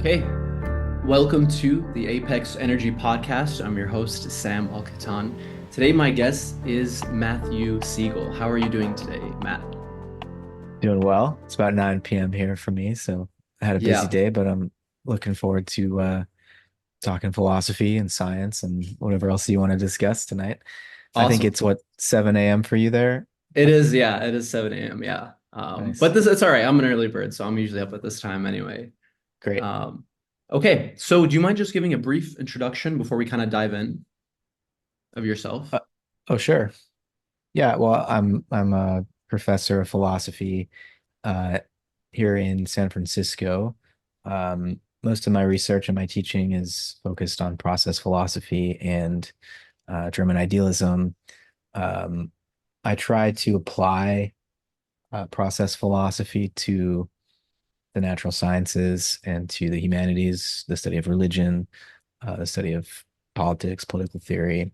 Okay, welcome to the Apex Energy Podcast. I'm your host, Sam Al-Qattan. Today, my guest is Matthew Segall. How are you doing today, Matt? Doing well. It's about 9 p.m. here for me, so I had a busy Yeah, day, but I'm looking forward to talking philosophy and science and whatever else you want to discuss tonight. I think awesome. it's what 7 a.m. for you there. It is, yeah, it is 7 a.m., yeah. But Nice. it's all right. I'm an early bird, so I'm usually up at this time anyway. Great. Um, okay, so do you mind just giving a brief introduction before we kind of dive in of yourself? Uh, oh, sure. Yeah, well, I'm a professor of philosophy uh here in San Francisco. Most of my research and my teaching is focused on process philosophy and German idealism. Um, I try to apply process philosophy to the natural sciences and to the humanities, the study of religion, the study of politics, political theory,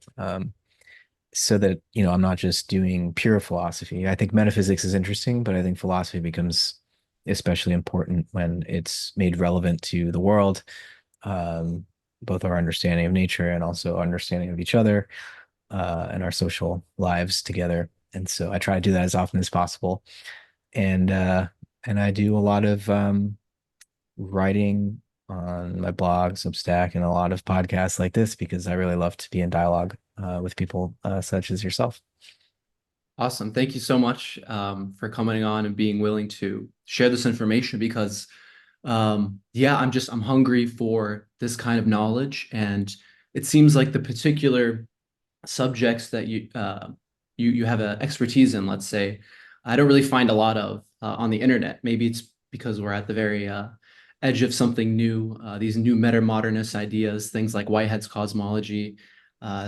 so that, I'm not just doing pure philosophy. I think metaphysics is interesting, but I think philosophy becomes especially important when it's made relevant to the world, um, both our understanding of nature and also our understanding of each other, and our social lives together. And so I try to do that as often as possible. And and I do a lot of writing on my blog, Substack, and a lot of podcasts like this because I really love to be in dialogue with people such as yourself. Awesome. Thank you so much for coming on and being willing to share this information because yeah, I'm hungry for this kind of knowledge, and it seems like the particular subjects that you have an expertise in, let's say, I don't really find a lot of on the internet. Maybe it's because we're at the very edge of something new, these new meta-modernist ideas, things like Whitehead's cosmology,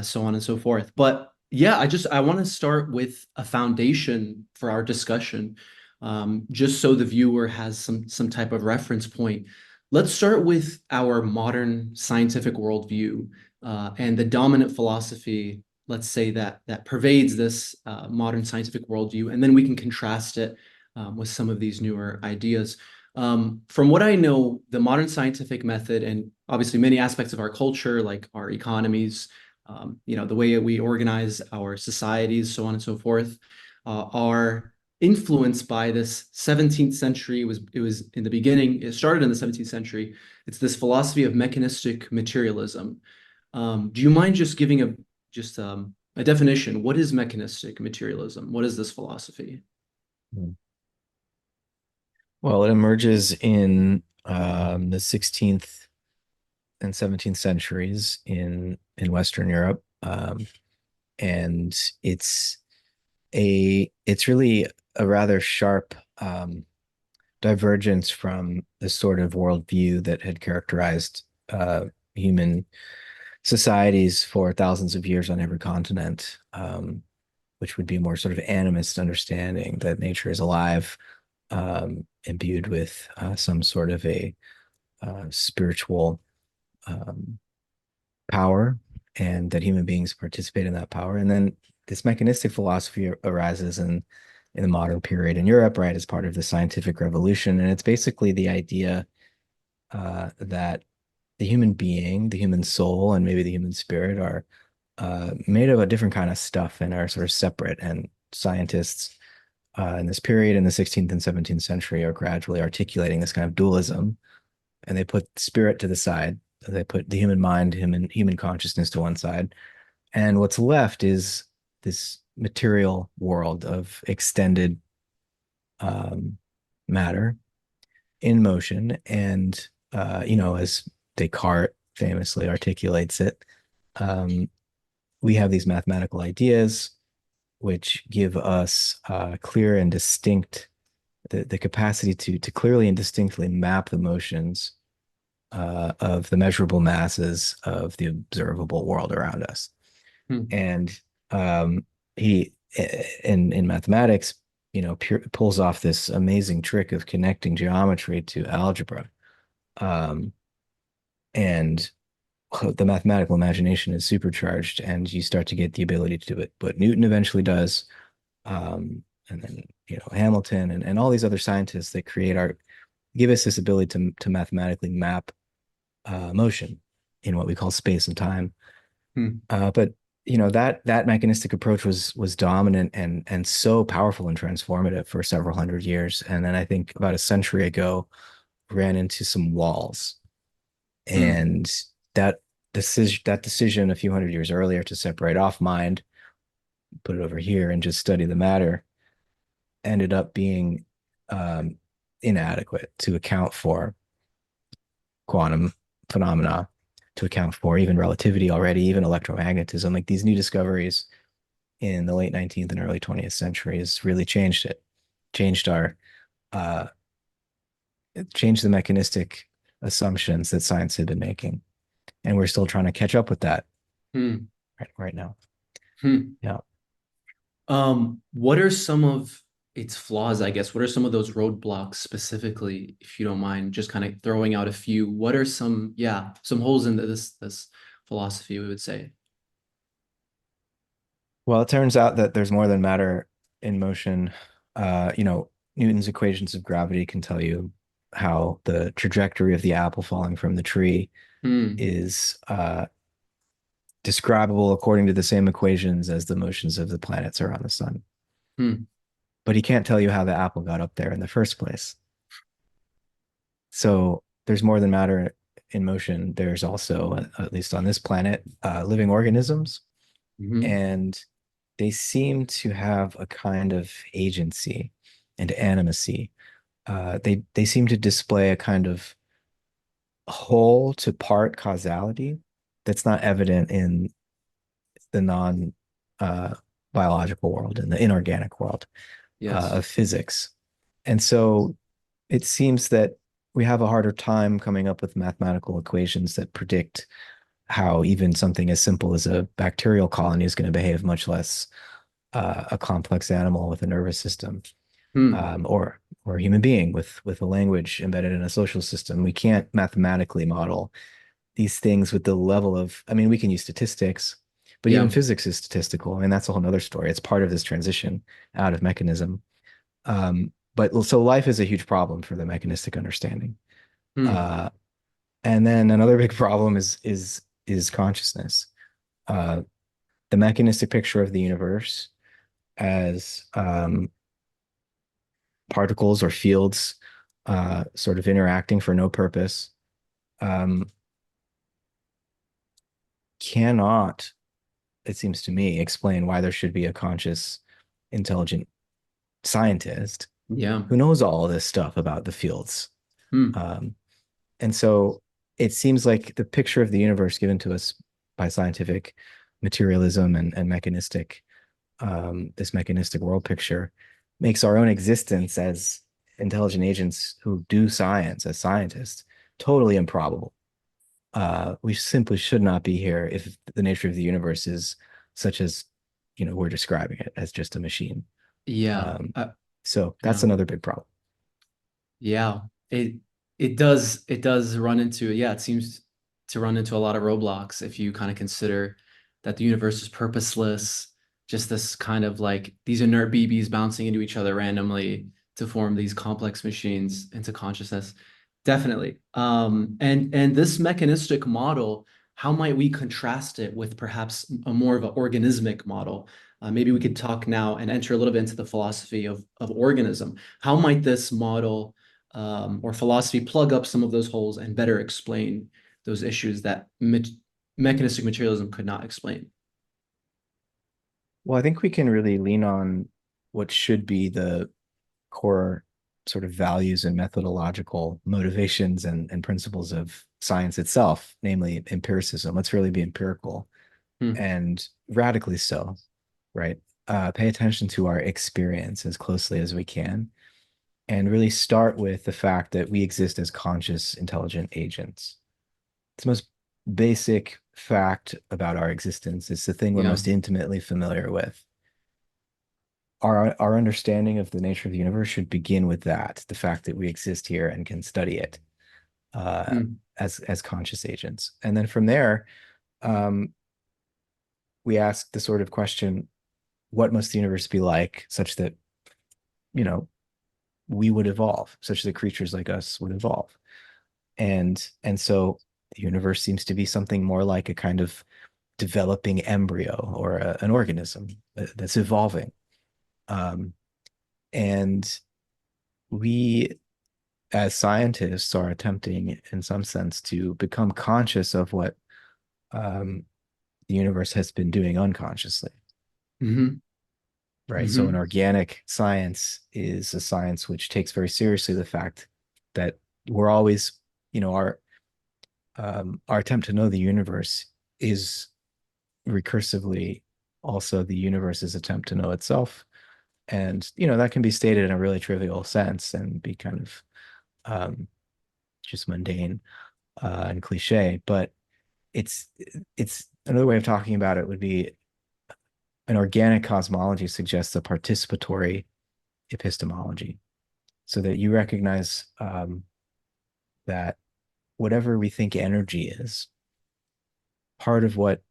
so on and so forth. But yeah, I want to start with a foundation for our discussion, just so the viewer has some type of reference point. Let's start with our modern scientific worldview and the dominant philosophy, let's say that pervades this modern scientific worldview, and then we can contrast it with some of these newer ideas. From what I know, the modern scientific method, and obviously many aspects of our culture, like our economies, the way we organize our societies, so on and so forth, are influenced by this 17th century. It was in the beginning, it started in the 17th century. It's this philosophy of mechanistic materialism. Do you mind just giving a definition? What is mechanistic materialism? What is this philosophy? Well, it emerges in the 16th and 17th centuries in Western Europe, and it's it's really a rather sharp divergence from the sort of worldview that had characterized human societies for thousands of years on every continent, which would be a more sort of animist understanding that nature is alive, imbued with some sort of a spiritual um, power, and that human beings participate in that power. And then this mechanistic philosophy arises in the modern period in Europe, right, as part of the scientific revolution. And it's basically the idea that the human being, the human soul, and maybe the human spirit are made of a different kind of stuff and are sort of separate. And scientists in this period in the 16th and 17th century are gradually articulating this kind of dualism, and they put spirit to the side. They put the human mind, human consciousness to one side, and what's left is this material world of extended um, matter in motion. And as Descartes famously articulates it, um, we have these mathematical ideas which give us clear and distinct the capacity to clearly and distinctly map the motions of the measurable masses of the observable world around us. Hmm. And he, in mathematics, pulls off this amazing trick of connecting geometry to algebra. Um, and the mathematical imagination is supercharged, and you start to get the ability to do it. What Newton eventually does, and then Hamilton and all these other scientists that create art give us this ability to mathematically map motion in what we call space and time. Hmm. But that mechanistic approach was dominant and so powerful and transformative for several hundred years. And then I think about a century ago, ran into some walls. Hmm. And that decision a few hundred years earlier to separate off mind, put it over here, and just study the matter ended up being um, inadequate to account for quantum phenomena, to account for even relativity already, even electromagnetism. Like these new discoveries in the late 19th and early 20th centuries really changed it, changed our uh, changed the mechanistic assumptions that science had been making. And we're still trying to catch up with that Hmm. right now. Hmm. Yeah. What are some of its flaws, I guess? What are some of those roadblocks specifically, if you don't mind, just kind of throwing out a few? What are some, yeah, some holes in this philosophy, we would say? Well, it turns out that there's more than matter in motion. Newton's equations of gravity can tell you how the trajectory of the apple falling from the tree Hmm. is describable according to the same equations as the motions of the planets around the sun. Hmm. But he can't tell you how the apple got up there in the first place. So there's more than matter in motion. There's also, at least on this planet, living organisms, Hmm. and they seem to have a kind of agency and animacy. They seem to display a kind of whole to part causality that's not evident in the non biological world, in the inorganic world Yes. of physics. And so it seems that we have a harder time coming up with mathematical equations that predict how even something as simple as a bacterial colony is going to behave, much less a complex animal with a nervous system, Hmm. or a human being with a language embedded in a social system. We can't mathematically model these things with the level of, I mean, we can use statistics, but even Yeah. physics is statistical. I mean, that's a whole other story. It's part of this transition out of mechanism. But so life is a huge problem for the mechanistic understanding. Hmm. Uh, and then another big problem is consciousness. Uh, the mechanistic picture of the universe as particles or fields sort of interacting for no purpose um, cannot, it seems to me, explain why there should be a conscious, intelligent scientist Yeah. who knows all this stuff about the fields. Hmm. Um, and so it seems like the picture of the universe given to us by scientific materialism and mechanistic, this mechanistic world picture makes our own existence as intelligent agents who do science as scientists totally improbable. We simply should not be here if the nature of the universe is such as, we're describing it as just a machine. Yeah. Um, so that's Yeah. another big problem. Yeah, it it does run into, yeah, it seems to run into a lot of roadblocks if you kind of consider that the universe is purposeless, just this kind of like these inert BBs bouncing into each other randomly to form these complex machines into consciousness. Definitely. And this mechanistic model, how might we contrast it with perhaps a more of an organismic model? Maybe we could talk now and enter a little bit into the philosophy of organism. How might this model or philosophy plug up some of those holes and better explain those issues that mechanistic materialism could not explain? Well, I think we can really lean on what should be the core sort of values and methodological motivations and principles of science itself, namely empiricism. Let's really be empirical Hmm. and radically so, right? Pay attention to our experience as closely as we can and really start with the fact that we exist as conscious, intelligent agents. It's the most basic fact about our existence. It's the thing we're Yeah. most intimately familiar with. Our understanding of the nature of the universe should begin with that, the fact that we exist here and can study it uh, Hmm. as conscious agents. And then from there, um, we ask the sort of question, what must the universe be like such that, you know, we would evolve, such that creatures like us would evolve? And so The universe seems to be something more like a kind of developing embryo or an organism that's evolving. Um, and we, as scientists, are attempting, in some sense, to become conscious of what the universe has been doing unconsciously, Hmm. right? So, an Hmm. organic science is a science which takes very seriously the fact that we're always, our attempt to know the universe is recursively also the universe's attempt to know itself. And, that can be stated in a really trivial sense and be kind of um, just mundane and cliche, but it's it's another way of talking about it would be an organic cosmology suggests a participatory epistemology, so that you recognize that whatever we think energy is, part of what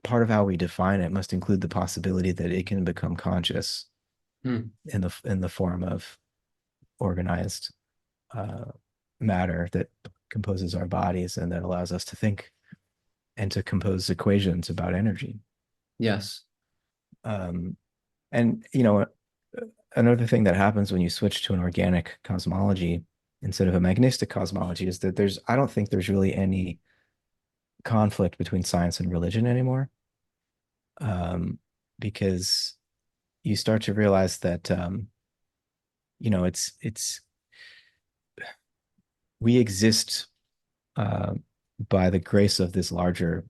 part of how we define it must include the possibility that it can become conscious Hmm. in the form of organized uh, matter that composes our bodies and that allows us to think and to compose equations about energy. Yes. Um, and another thing that happens when you switch to an organic cosmology instead of a mechanistic cosmology is that I don't think there's really any conflict between science and religion anymore, um, because you start to realize that it's we exist uh, by the grace of this larger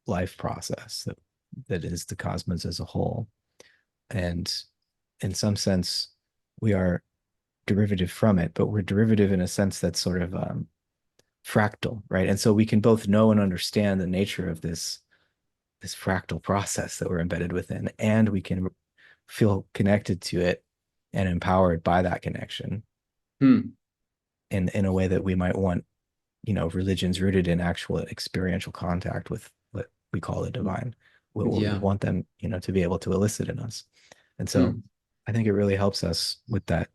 life process that is the cosmos as a whole. And in some sense, we are derivative from it, but we're derivative in a sense that's sort of fractal, right? And so we can both know and understand the nature of this fractal process that we're embedded within, and we can feel connected to it and empowered by that connection Hmm. in a way that we might want, religions rooted in actual experiential contact with what we call the divine. We Yeah. want them, to be able to elicit in us. And so Hmm. I think it really helps us with that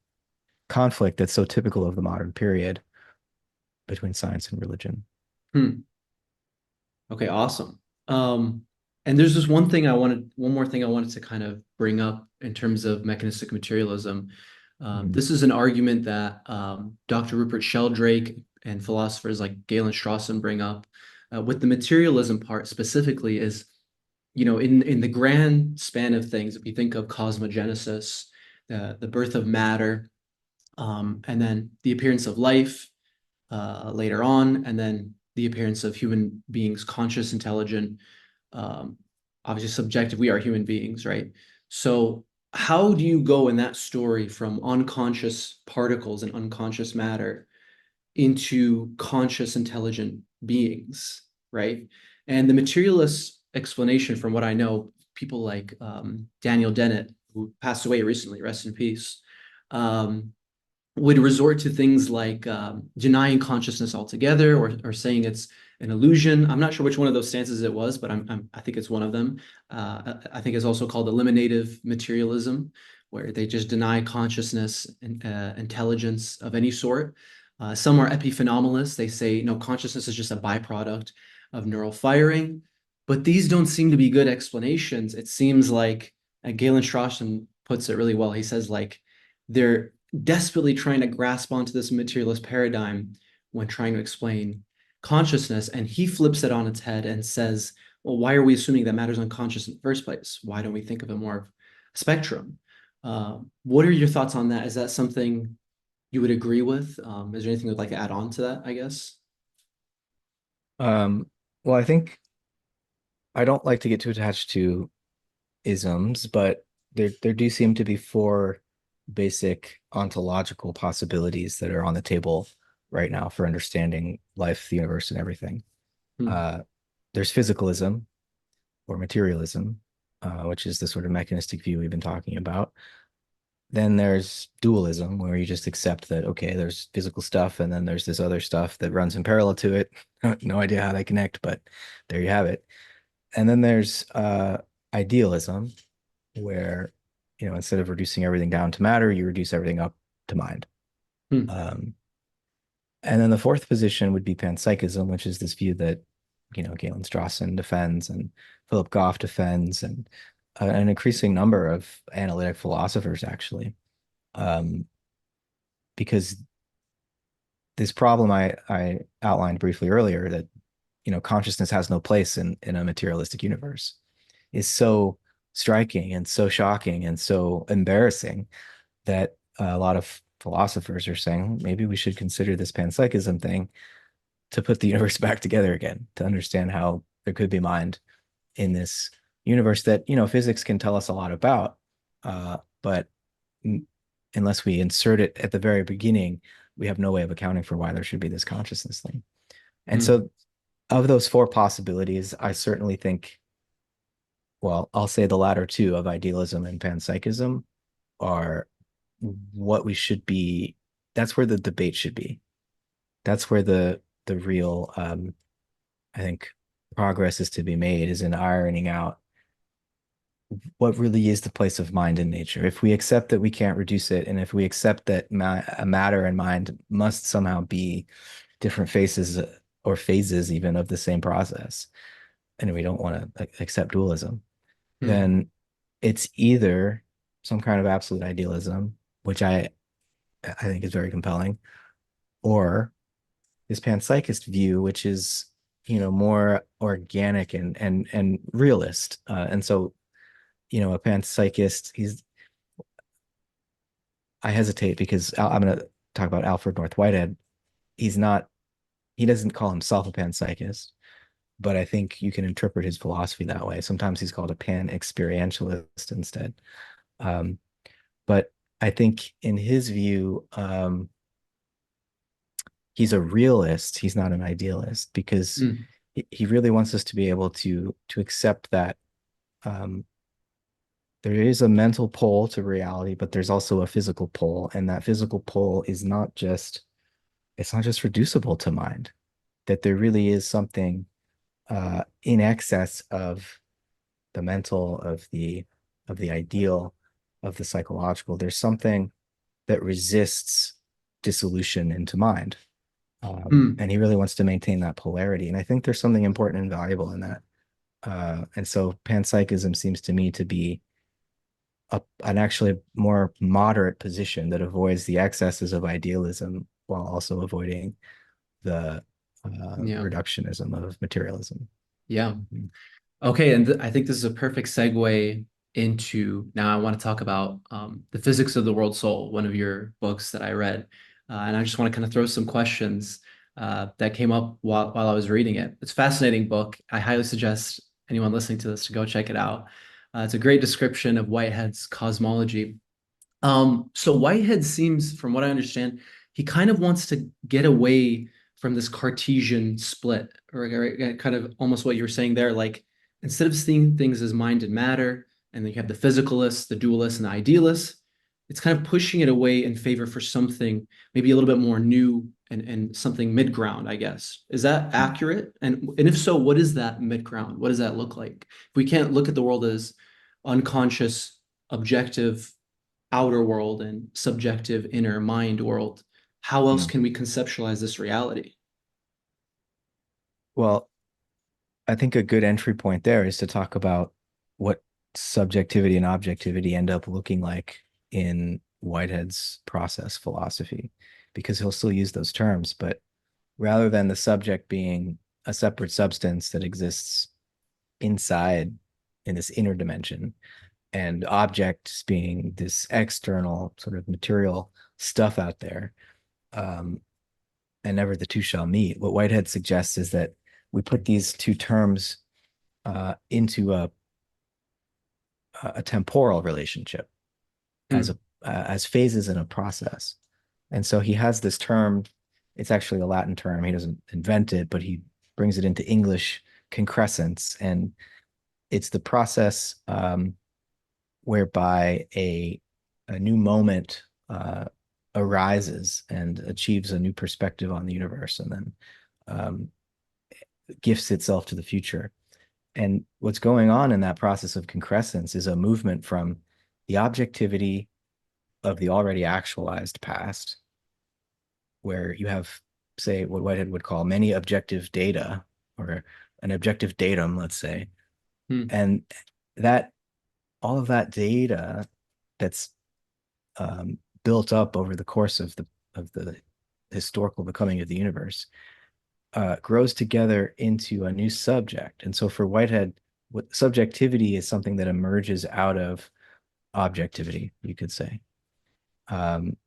conflict that's so typical of the modern period between science and religion. Hmm. Okay, awesome. Um, and there's just one more thing I wanted to kind of bring up in terms of mechanistic materialism. Mhm. This is an argument that Dr. Rupert Sheldrake and philosophers like Galen Strawson bring up with the materialism part specifically is, in the grand span of things, if you think of cosmogenesis, the birth of matter, and then the appearance of life later on, and then the appearance of human beings, conscious, intelligent, um, obviously subjective. We are human beings, right? So, how do you go in that story from unconscious particles and unconscious matter into conscious, intelligent beings, right? And the materialist explanation, from what I know, people like Daniel Dennett, who passed away recently, rest in peace, um, would resort to things like denying consciousness altogether, or saying it's an illusion. I'm not sure which one of those stances it was, but I think it's one of them. I think it's also called eliminative materialism, where they just deny consciousness and intelligence of any sort. Some are epiphenomenalists. They say, no, consciousness is just a byproduct of neural firing. But these don't seem to be good explanations. It seems like, Galen Strawson puts it really well. He says, like, they're desperately trying to grasp onto this materialist paradigm when trying to explain consciousness. And he flips it on its head and says, well, why are we assuming that matter's unconscious in the first place? Why don't we think of it more of a spectrum? What are your thoughts on that? Is that something you would agree with? Is there anything you'd like to add on to that, I guess? Um, well, I think I don't like to get too attached to isms, but there do seem to be four basic ontological possibilities that are on the table right now for understanding life, the universe, and everything. Hmm. Uh, there's physicalism or materialism, which is the sort of mechanistic view we've been talking about. Then there's dualism, where you just accept that, okay, there's physical stuff, and then there's this other stuff that runs in parallel to it. No idea how they connect, but there you have it. And then there's idealism, where, instead of reducing everything down to matter, you reduce everything up to mind. Hmm. Um, And then the fourth position would be panpsychism, which is this view that, Galen Strawson defends and Philip Goff defends, and an increasing number of analytic philosophers actually, um, because this problem I outlined briefly earlier, that consciousness has no place in a materialistic universe, is so striking and so shocking and so embarrassing that a lot of philosophers are saying maybe we should consider this panpsychism thing to put the universe back together again, to understand how there could be mind in this universe that physics can tell us a lot about, but unless we insert it at the very beginning, we have no way of accounting for why there should be this consciousness thing. And Mm, so, of those four possibilities, I certainly think, well, I'll say the latter two of idealism and panpsychism are what we should be. That's where the debate should be. That's where the real, I think, progress is to be made, is in ironing out what really is the place of mind in nature. If we accept that we can't reduce it, and if we accept that matter and mind must somehow be different faces or phases even of the same process, and we don't want to accept dualism, mm, then it's either some kind of absolute idealism, which I think is very compelling, or this panpsychist view, which is more organic and realist. And so a panpsychist, I hesitate because I'm going to talk about Alfred North Whitehead. He's not, he doesn't call himself a panpsychist, but I think you can interpret his philosophy that way. Sometimes he's called a pan experientialist instead. Um, but I think in his view, he's a realist. He's not an idealist, because mm, he really wants us to be able to accept that um, there is a mental pole to reality, but there's also a physical pole, and that physical pole is not just, it's not just reducible to mind. That there really is something in excess of the mental, of the ideal, of the psychological. There's something that resists dissolution into mind. mm. And he really wants to maintain that polarity. And I think there's something important and valuable in that. And so panpsychism seems to me to be an actually more moderate position that avoids the excesses of idealism while also avoiding the Yeah. reductionism of materialism. Yeah. Okay, and I think this is a perfect segue into now I want to talk about The Physics of the World Soul, one of your books that I read. And I just want to kind of throw some questions that came up while I was reading it. It's a fascinating book. I highly suggest anyone listening to this to go check it out. It's a great description of Whitehead's cosmology. So Whitehead seems, from what I understand, he kind of wants to get away from this Cartesian split, or kind of almost what you were saying there. Like instead of seeing things as mind and matter, and then you have the physicalists, the dualists, and the idealists, it's kind of pushing it away in favor for something maybe a little bit more new and something mid-ground, I guess. Is that accurate? And if so, what is that mid-ground? What does that look like? If we can't look at the world as unconscious, objective outer world and subjective inner mind world, how else Mm. can we conceptualize this reality? Well, I think a good entry point there is to talk about what subjectivity and objectivity end up looking like in Whitehead's process philosophy, because he'll still use those terms, but rather than the subject being a separate substance that exists inside in this inner dimension, and objects being this external sort of material stuff out there, um, and never the two shall meet. What Whitehead suggests is that we put these two terms into a temporal relationship as Hmm. a as phases in a process. And so he has this term. It's actually a Latin term. He doesn't invent it, but he brings it into English, concrescence, and it's the process whereby a new moment arises and achieves a new perspective on the universe, and then um, gifts itself to the future. And what's going on in that process of concrescence is a movement from the objectivity of the already actualized past, where you have say, what Whitehead would call many objective data, or an objective datum, let's say. Hmm. And that all of that data that's built up over the course of the historical becoming of the universe grows together into a new subject. And so for Whitehead, what subjectivity is something that emerges out of objectivity, you could say,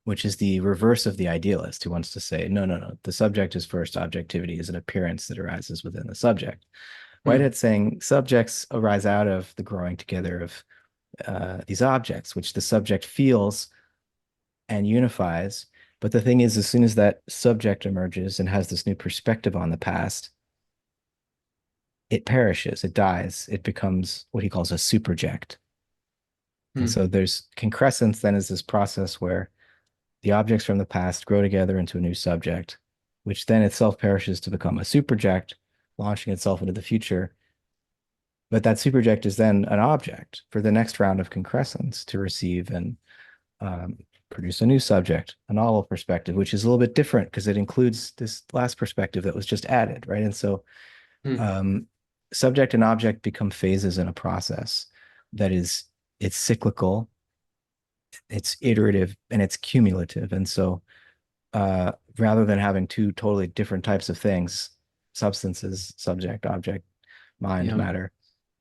which is the reverse of the idealist who wants to say, no, no, no, the subject is first, objectivity is an appearance that arises within the subject. Hmm. Whitehead saying subjects arise out of the growing together of these objects, which the subject feels and unifies. But the thing is, as soon as that subject emerges and has this new perspective on the past, it perishes, it dies, it becomes what he calls a superject. And Hmm. so there's concrescence, then is this process where the objects from the past grow together into a new subject, which then itself perishes to become a superject, launching itself into the future. But that superject is then an object for the next round of concrescence to receive and um, produce a new subject, a novel perspective, which is a little bit different because it includes this last perspective that was just added, right? And so Hmm. um, subject and object become phases in a process that is, it's cyclical, it's iterative, and it's cumulative. And so rather than having two totally different types of things, substances, subject, object, mind, Yeah. matter,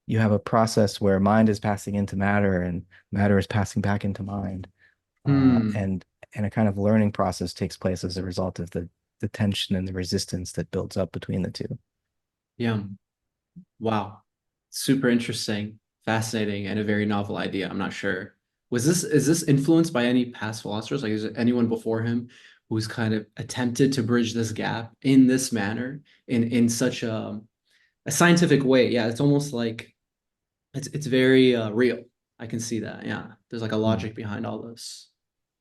you have a process where mind is passing into matter and matter is passing back into mind. Hmm. And a kind of learning process takes place as a result of the tension and the resistance that builds up between the two. Yeah. Wow. Super interesting, fascinating, and a very novel idea. I'm not sure. Is this influenced by any past philosophers? Like, is there anyone before him who's kind of attempted to bridge this gap in this manner, in such a scientific way? Yeah, it's almost like it's very real. I can see that. Yeah. There's like a Hmm. logic behind all this.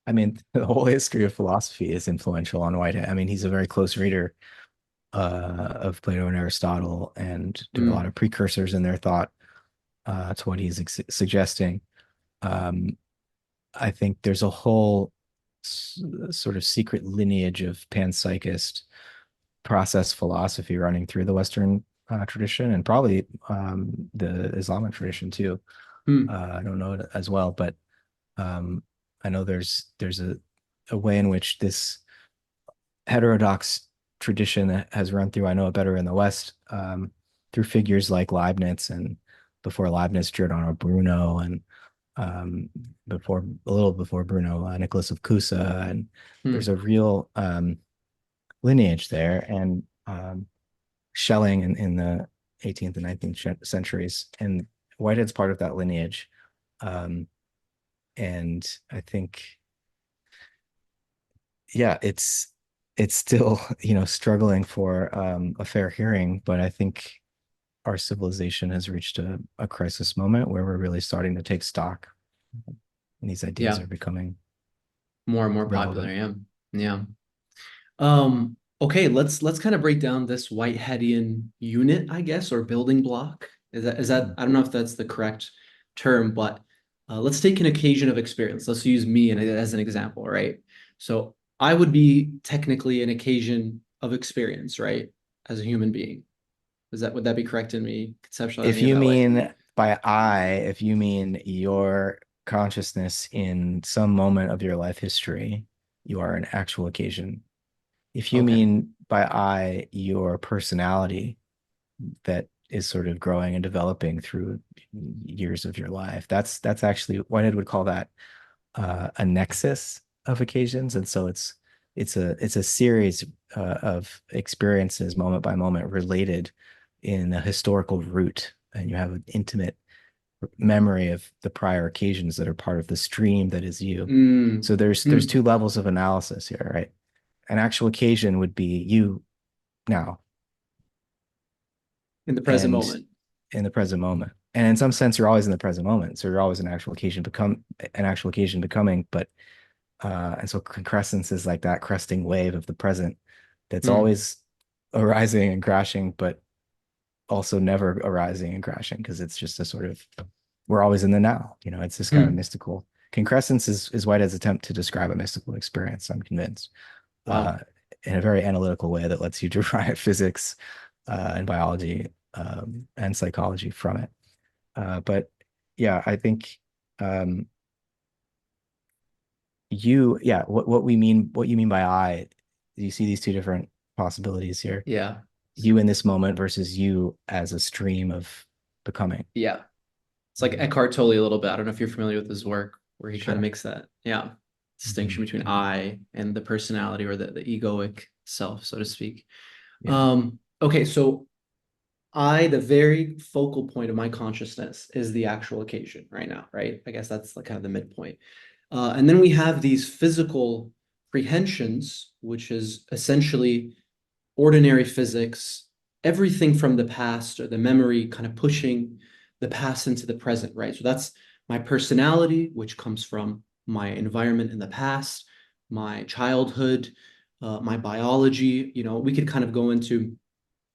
I mean, the whole history of philosophy is influential on Whitehead. I mean, he's a very close reader of Plato and Aristotle, and there are a lot Mm, of precursors in their thought to what he's suggesting. Um, I think there's a whole sort of secret lineage of panpsychist process philosophy running through the Western tradition and probably the Islamic tradition too. mm, I don't know it as well, but um, I know there's a way in which this heterodox tradition that has run through. I know it better in the West through figures like Leibniz and before Leibniz, Giordano Bruno, and before a little before Bruno, Nicholas of Cusa, and there's mm. a real lineage there, and Schelling in the 18th and 19th centuries, and Whitehead's part of that lineage. Um, and I think, yeah, it's still, struggling for a fair hearing, but I think our civilization has reached a crisis moment where we're really starting to take stock, and these ideas Yeah. are becoming More and more popular. relevant. Yeah. Yeah. Okay, let's kind of break down this Whiteheadian unit, I guess, or building block. Is that I don't know if that's the correct term, but let's take an occasion of experience. Let's use me as an example, right? So I would be technically an occasion of experience, right? As a human being. Would that be correct in me If conceptualizing it you that way? mean by I, if you mean your consciousness in some moment of your life history, you are an actual occasion. If you Okay. mean by I, your personality that is sort of growing and developing through years of your life, that's actually Whitehead would call that a nexus of occasions, and so it's a series of experiences, moment by moment, related in a historical root, and you have an intimate memory of the prior occasions that are part of the stream that is you. Mm, So there's mm, two levels of analysis here, right? An actual occasion would be you now in the present and moment. in the present moment. And in some sense, you're always in the present moment. So you're always an actual occasion becoming, but and so concrescence is like that cresting wave of the present that's Mm, always arising and crashing, but also never arising and crashing because it's just a sort of we're always in the now. It's this kind of mm. mystical concrescence is Whitehead's attempt to describe a mystical experience, I'm convinced. Uh, Wow. in a very analytical way that lets you derive physics and biology and psychology from it. But yeah, I think um, what you mean by I, you see these two different possibilities here. Yeah. You in this moment versus you as a stream of becoming. Yeah. It's like Mhm. Eckhart Tolle a little bit. I don't know if you're familiar with his work, where he kind of Sure. makes that, yeah, Mhm. distinction between I and the personality, or the egoic self, so to speak. Yeah. Okay, so the very focal point of my consciousness is the actual occasion right now, right? I guess that's like kind of the midpoint. And then we have these physical prehensions, which is essentially ordinary physics, everything from the past or the memory kind of pushing the past into the present, right? So that's my personality, which comes from my environment in the past, my childhood, my biology. We could kind of go into,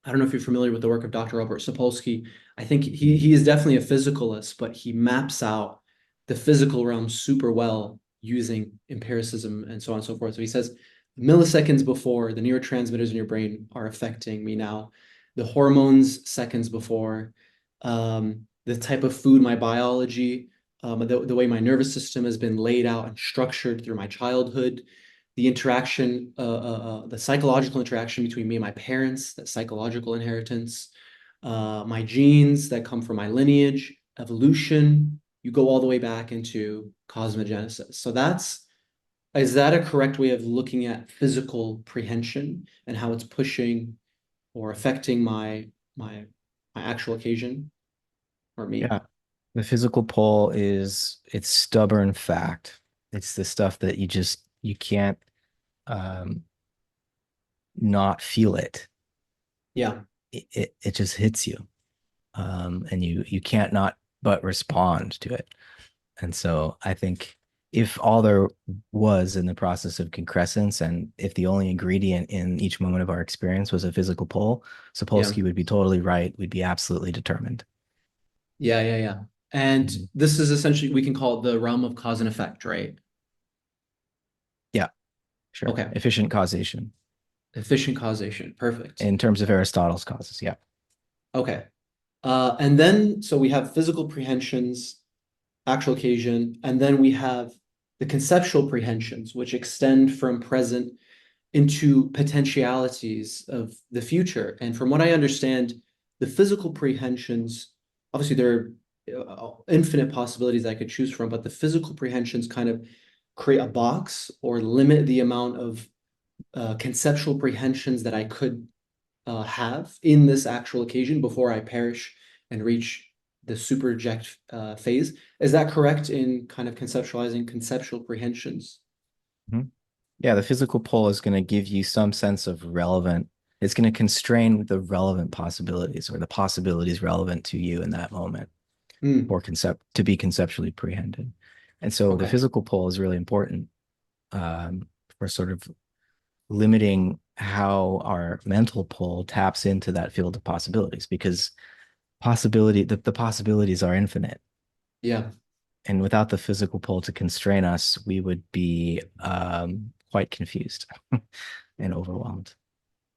I don't know if you're familiar with the work of Dr. Robert Sapolsky. I think he Mhm. he is definitely a physicalist, but he maps out the physical realm super well using empiricism and so on and so forth. So he says milliseconds before, the neurotransmitters in your brain are affecting me now. The hormones seconds before, the type of food, my biology, the way my nervous system has been laid out and structured through my childhood, the interaction, the psychological interaction between me and my parents, that psychological inheritance, my genes that come from my lineage, evolution. You go all the way back into cosmogenesis. So is that a correct way of looking at physical prehension and how it's pushing or affecting my actual occasion or me? Yeah. The physical pole is it's stubborn fact. It's the stuff that you can't um not feel it. Yeah, It just hits you. And you can't not but respond to it. And so I think if all there was in the process of concrescence, and if the only ingredient in each moment of our experience was a physical pole, yeah, Sapolsky would be totally right. We'd be absolutely determined. yeah. And Mhm. this is essentially, we can call it the realm of cause and effect, right? Yeah, sure. Okay. Efficient causation Efficient causation. Perfect. in terms of Aristotle's causes. Yeah. Okay. And then, so we have physical prehensions, actual occasion, and then we have the conceptual prehensions, which extend from present into potentialities of the future. And from what I understand, the physical prehensions, obviously there are infinite possibilities I could choose from, but the physical prehensions kind of create a box or limit the amount of conceptual prehensions that I could have in this actual occasion before I perish and reach the supereject phase. Is that correct in kind of conceptualizing conceptual prehensions? Mhm. Yeah, the physical pole is going to give you some sense of relevant. It's going to constrain the relevant possibilities or the possibilities relevant to you in that moment Hmm. for concept to be conceptually prehended. And so the Okay. physical pole is really important for sort of limiting how our mental pole taps into that field of possibilities because the possibilities are infinite. Yeah. And without the physical pole to constrain us, we would be quite confused and overwhelmed.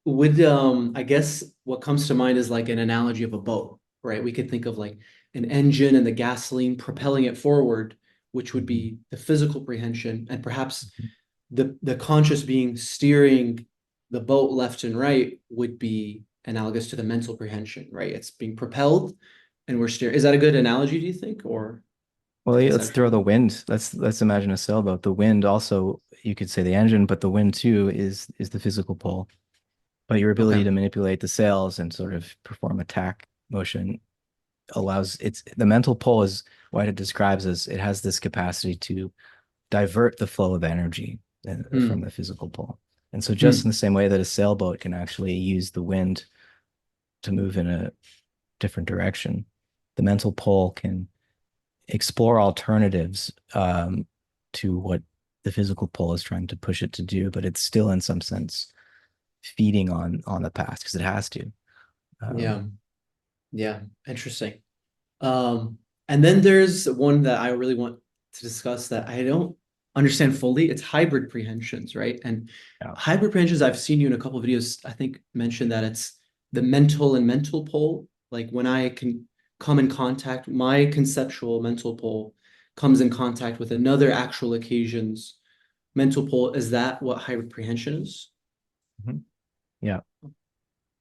Would I guess what comes to mind is like an analogy of a boat, right? We could think of like an engine and the gasoline propelling it forward, which would Mhm. be the physical prehension, and perhaps the conscious being steering the boat left and right would be analogous to the mental prehension, right? It's being propelled and we're steering. Is that a good analogy, do you think, or Well, to yeah, let's throw the conceptualize? wind. Let's imagine a sailboat. The wind also, you could say the engine, but the wind too is the physical pole. But your ability Okay. to manipulate the sails and sort of perform a tack motion allows it's the mental pole is what it describes as it has this capacity to divert the flow of energy from Hmm. the physical pole. And so just in Hmm. the same way that a sailboat can actually use the wind to move in a different direction, the mental pole can explore alternatives to what the physical pole is trying to push it to do, but it's still in some sense feeding on the past because it has to. Yeah. Um, Yeah. Interesting. Um, and then there's one that I really want to discuss that I don't. understand fully, it's hybrid prehensions, right? And Yeah. hybrid prehensions, I've seen you in a couple of videos, I think mention that it's the mental and mental pole. Like when I can come in contact, my conceptual mental pole comes in contact with another actual occasion's mental pole. Is that what hybrid prehension is? Mhm. Yeah.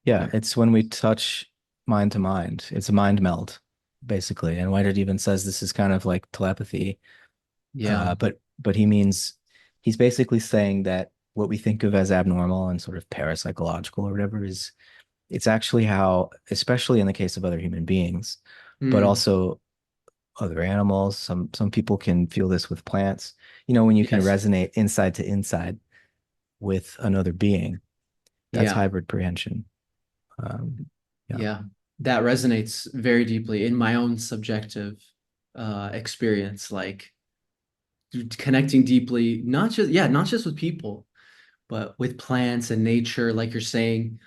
Yeah. Okay. It's when we touch mind to mind. It's a mind meld, basically. And Whitehead even says this is kind of like telepathy. Yeah. But he means he's basically saying that what we think of as abnormal and sort of parapsychological or whatever is it's actually how, especially in the case of other human beings, but Hmm. also other animals. Some people can feel this with plants. You know, when you can Yes. resonate inside to inside with another being, that's Yeah. hybrid prehension. Um, yeah. Yeah. That resonates very deeply in my own subjective experience, like connecting deeply, not just, yeah, not just with people, but with plants and nature, like you're saying,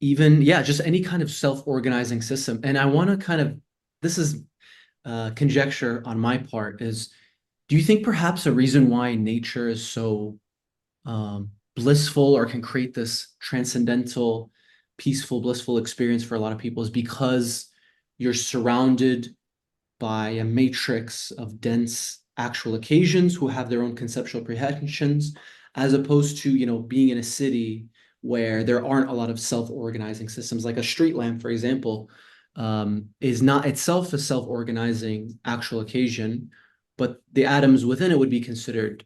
even, yeah, just any kind of self-organizing system. And I want to kind of, this is conjecture on my part, is do you think perhaps a reason why nature is so blissful or can create this transcendental, peaceful, blissful experience for a lot of people is because you're surrounded by a matrix of dense actual occasions who have their own conceptual prehensions, as opposed to, being in a city where there aren't a lot of self-organizing systems, like a street lamp, for example, is not itself a self-organizing actual occasion, but the atoms within it would be considered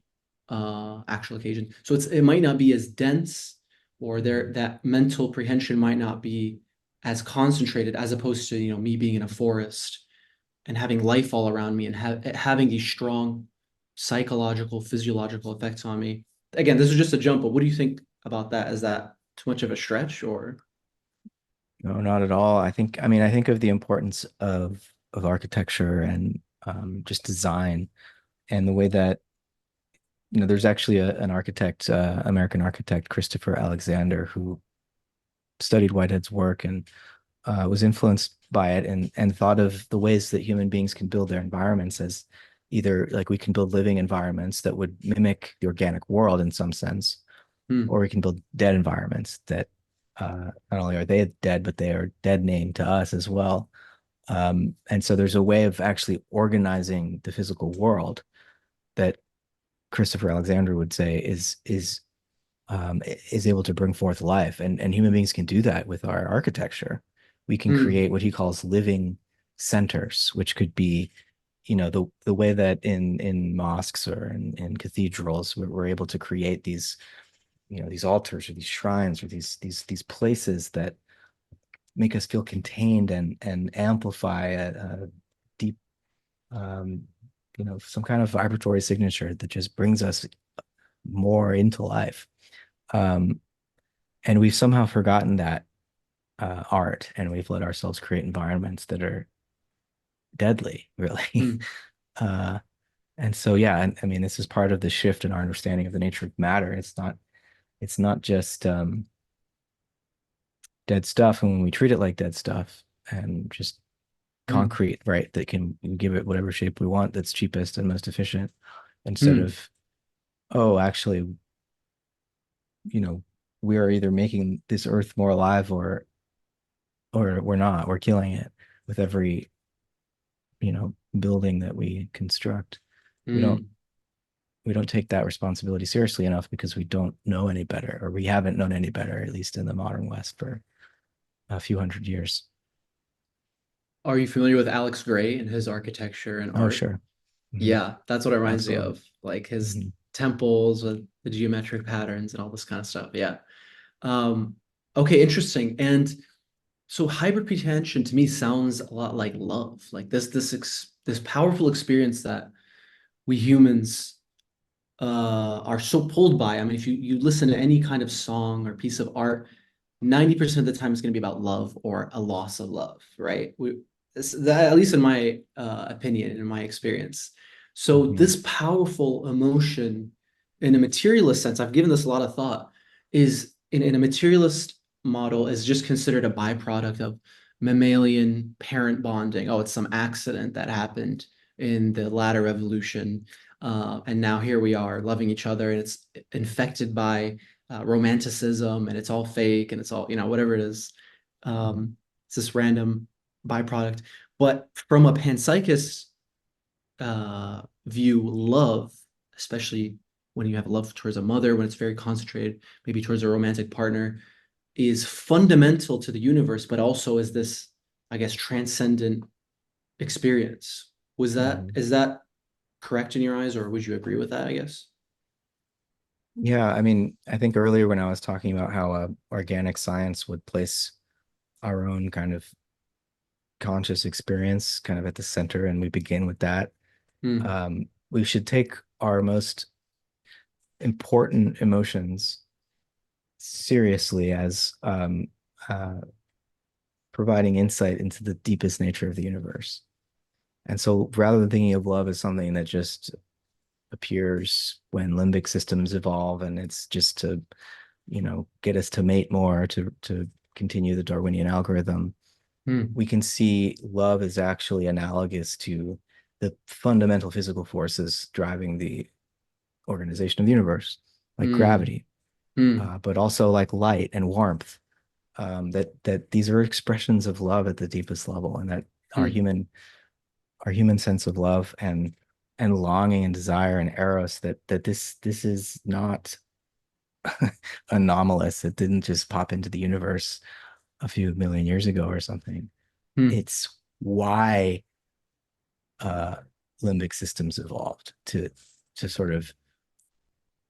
actual occasion. So it might not be as dense, or that mental prehension might not be as concentrated as opposed to, me being in a forest and having life all around me and having these strong psychological, physiological effects on me. Again, this is just a jump, but what do you think about that? Is that too much of a stretch or? No, not at all. I mean, I think of the importance of architecture and just design and the way that, there's actually an architect, American architect, Christopher Alexander, who studied Whitehead's work and was influenced by it and thought of the ways that human beings can build their environments as either like we can build living environments that would mimic the organic world in some sense, or Hmm. we can build dead environments that not only are they dead, but they are dead named to us as well. And so there's a way of actually organizing the physical world that Christopher Alexander would say is able to bring forth life, and human beings can do that with our architecture. We can Hmm. create what he calls living centers, which could be, the way that in mosques or in cathedrals we're able to create these, these altars or these shrines or these places that make us feel contained and amplify a deep, um, some kind of vibratory signature that just brings us more into life. Um, and we've somehow forgotten that art, and we've let ourselves create environments that are deadly, really. Hmm. uh, and so, yeah, and I mean, this is part of the shift in our understanding of the nature of matter. It's not just dead stuff, and when we treat it like dead stuff and just Hmm. concrete, right, that can give it whatever shape we want, that's cheapest and most efficient, instead Hmm. of, oh, actually, we are either making this earth more alive or we're not. We're killing it with every, building that we construct. We don't Hmm. we don't take that responsibility seriously enough because we don't know any better, or we haven't known any better, at least in the modern West, for a few hundred years. Are you familiar with Alex Gray and his architecture and Oh, art? sure. Hmm. Yeah, that's what it reminds me Absolutely. of, like his Hmm. temples with the geometric patterns and all this kind of stuff. Yeah. Um, okay, interesting. And so hybrid pretension to me sounds a lot like love, like this powerful experience that we humans are so pulled by. I mean, if you listen to any kind of song or piece of art, 90% of the time it's going to be about love or a loss of love, right? At least in my opinion, in my experience. So Hmm. this powerful emotion in a materialist sense, I've given this a lot of thought, is in a materialist model is just considered a byproduct of mammalian parent bonding. Oh, it's some accident that happened in the latter evolution. And now here we are loving each other, and it's infected by romanticism, and it's all fake, and it's all, whatever it is. It's this random byproduct. But from a panpsychist view, love, especially when you have love towards a mother, when it's very concentrated, maybe towards a romantic partner, is fundamental to the universe, but also is this, I guess, transcendent experience. Mhm. Is that correct in your eyes, or would you agree with that, I guess? Yeah, I mean, I think earlier when I was talking about how organic science would place our own kind of conscious experience kind of at the center, and we begin with that, Hmm. we should take our most important emotions seriously as uh, providing insight into the deepest nature of the universe. And so rather than thinking of love as something that just appears when limbic systems evolve and it's just to, get us to mate more, to continue the Darwinian algorithm, Hmm. we can see love is actually analogous to the fundamental physical forces driving the organization of the universe, like Hmm. gravity, Hmm. but also like light and warmth. That these are expressions of love at the deepest level, and that our Hmm. human our human sense of love and longing and desire and eros, that this is not anomalous. It didn't just pop into the universe a few million years ago or something. Hmm. It's why uh, limbic systems evolved to sort of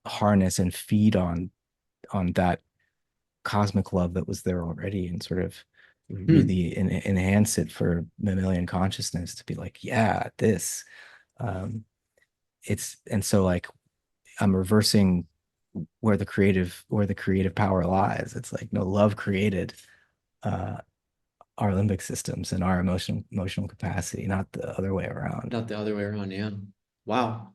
harness and feed on that cosmic love that was there already and sort of Hmm. really enhance it for mammalian consciousness to be like, yeah, this. Um, it's and so like I'm reversing where the creative power lies. It's like no, love created uh, our limbic systems and our emotional capacity, not the other way around. Not the other way around, yeah. Wow.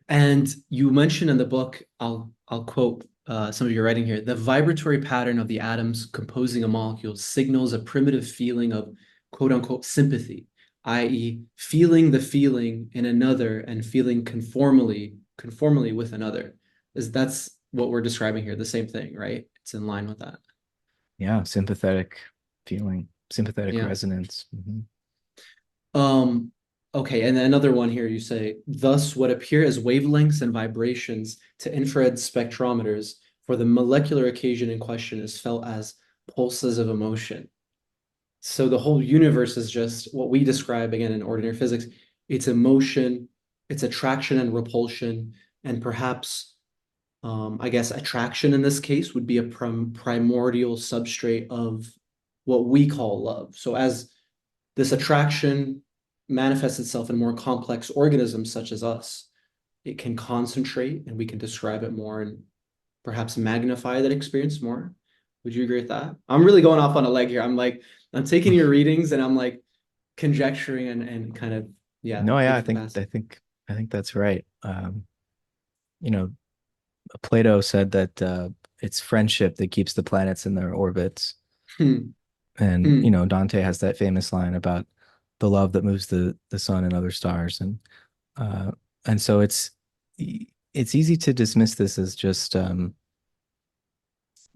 And you mentioned in the book, I'll quote some of your writing here, the vibratory pattern of the atoms composing a molecule signals a primitive feeling of quote unquote sympathy, i.e., feeling the feeling in another and feeling conformally with another. That's what we're describing here, the same thing, right? It's in line with that. Yeah, sympathetic feeling, sympathetic Yeah. resonance. Um, okay, and another one here, you say, thus what appear as wavelengths and vibrations to infrared spectrometers for the molecular occasion in question is felt as pulses of emotion. So the whole universe is just what we describe again in ordinary physics. It's emotion, it's attraction and repulsion, and perhaps, I guess, attraction in this case would be a primordial substrate of what we call love. So as this attraction manifests itself in more complex organisms such as us, it can concentrate and we can describe it more and perhaps magnify that experience more. Would you agree with that? I'm really going off on a leg here. I'm taking Mhm. your readings and I'm like conjecturing and kind of, yeah, No, yeah, I thinking think past I it. think I think that's right. You know, Plato said that it's friendship that keeps the planets in their orbits. Hmm. And, Hmm. Dante has that famous line about the love that moves the sun and other stars. Uh, and so it's easy to dismiss this as just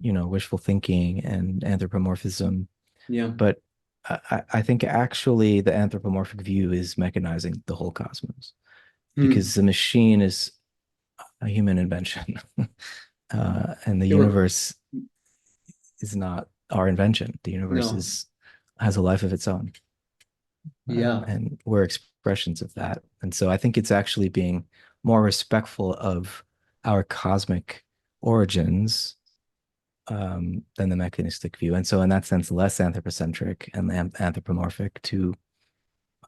wishful thinking and anthropomorphism. Yeah. But I think actually the anthropomorphic view is mechanizing the whole cosmos because Hmm. the machine is a human invention. And the It re- universe is not our invention. The universe no. is has a life of its own, Yeah. and we're expressions of that. And so I think it's actually being more respectful of our cosmic origins than the mechanistic view. And so in that sense, less anthropocentric and anthropomorphic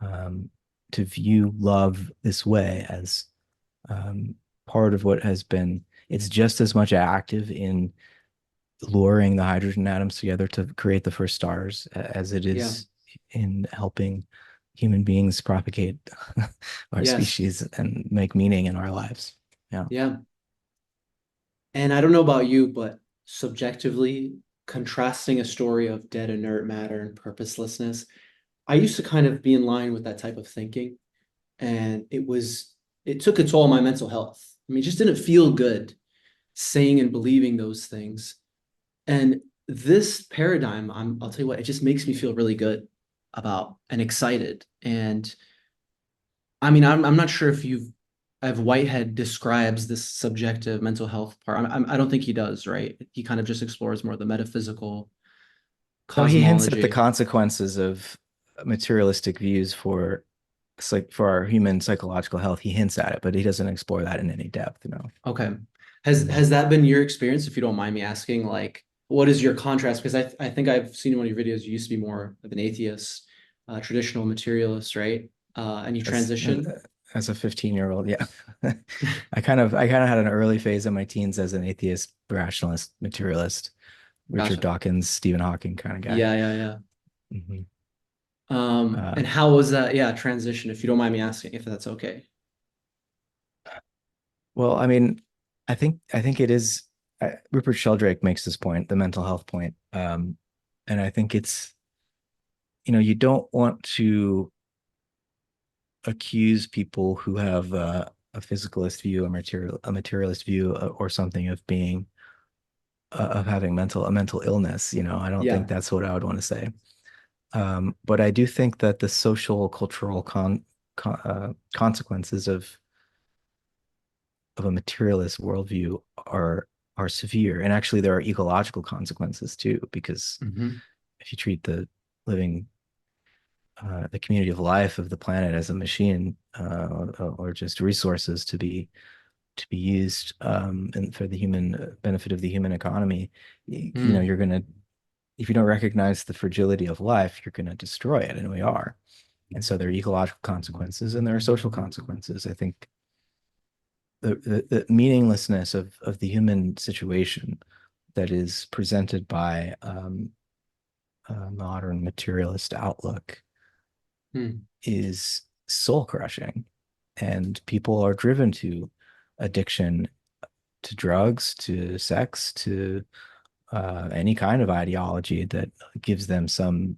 um, to view love this way as um, part of what has been. It's just as much active in luring the hydrogen atoms together to create the first stars as it Yeah. is in helping human beings propagate our Yes. species and make meaning in our lives. Yeah. Yeah. And I don't know about you, but subjectively, contrasting a story of dead inert matter and purposelessness, I used to kind of be in line with that type of thinking. And it was it took a toll on my mental health. I mean, it just didn't feel good saying and believing those things. And this paradigm, I'll tell you what, it just makes me feel really good about and excited. And I mean, I'm not sure if if Whitehead describes this subjective mental health part. I don't think he does, right? He kind of just explores more the metaphysical No, he hints at the cosmology. consequences of materialistic views for for our human psychological health. He hints at it, but he doesn't explore that in any depth, you know. Okay. Mhm. Has that been your experience, if you don't mind me asking? Like, what is your contrast? Because I think I've seen in one of your videos, you used to be more of an atheist, traditional materialist, right? And you As transition. as a 15-year-old, yeah. I kind of had an early phase in my teens as an atheist, rationalist, materialist, Richard Gotcha. Dawkins, Stephen Hawking kind of guy. Yeah, yeah, yeah. Mhm. And Um, how was that? Yeah, transition, if you don't mind me asking, if that's okay. well, I mean, I think it is. Rupert Sheldrake makes this point, the mental health point, and I think it's you don't want to accuse people who have a physicalist view, a materialist view, or something of being of having a mental illness. I don't think Yeah. that's what I would want to say. But I do think that the social cultural consequences of a materialist worldview are severe, and actually there are ecological consequences too, because Hmm. if you treat the community of life of the planet as a machine or just resources to be used and for the human benefit of the human economy, Mm. you're gonna if you don't recognize the fragility of life, you're gonna destroy it, and we are. And so there are ecological consequences and there are social consequences. I think the meaninglessness of the human situation that is presented by a modern materialist outlook Mm. is soul crushing. And people are driven to addiction, to drugs, to sex, to any kind of ideology that gives them some,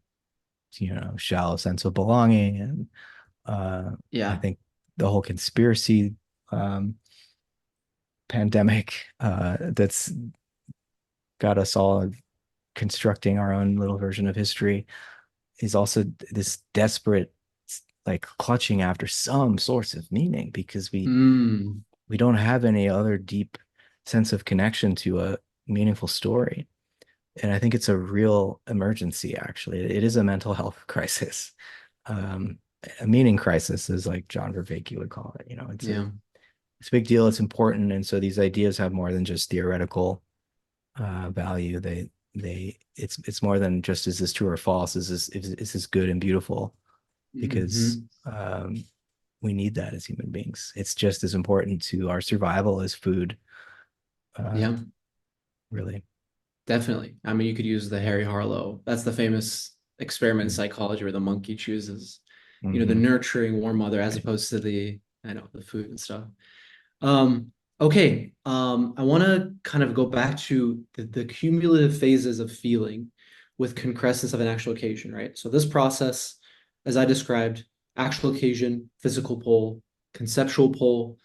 shallow sense of belonging. And I Yeah. think the whole conspiracy um, pandemic that's got us all constructing our own little version of history is also this desperate, like, clutching after some source of meaning because Mm. we don't have any other deep sense of connection to a meaningful story. And I think it's a real emergency, actually. It is a mental health crisis. Um, a meaning crisis, is like John Vervaeke would call it. Yeah. It's a big deal. It's important. And so these ideas have more than just theoretical value. It's more than just, is this true or false? Is this good and beautiful? Because Hmm. we need that as human beings. It's just as important to our survival as food, uh, Yeah. really. Definitely. I mean, you could use the Harry Harlow. That's the famous experiment in psychology where the monkey chooses, the Mm-hmm. nurturing warm mother as Right. opposed to the food and stuff. Okay. I want to kind of go back to the cumulative phases of feeling with concrescence of an actual occasion, right? So this process, as I described, actual occasion, physical pole, conceptual pole,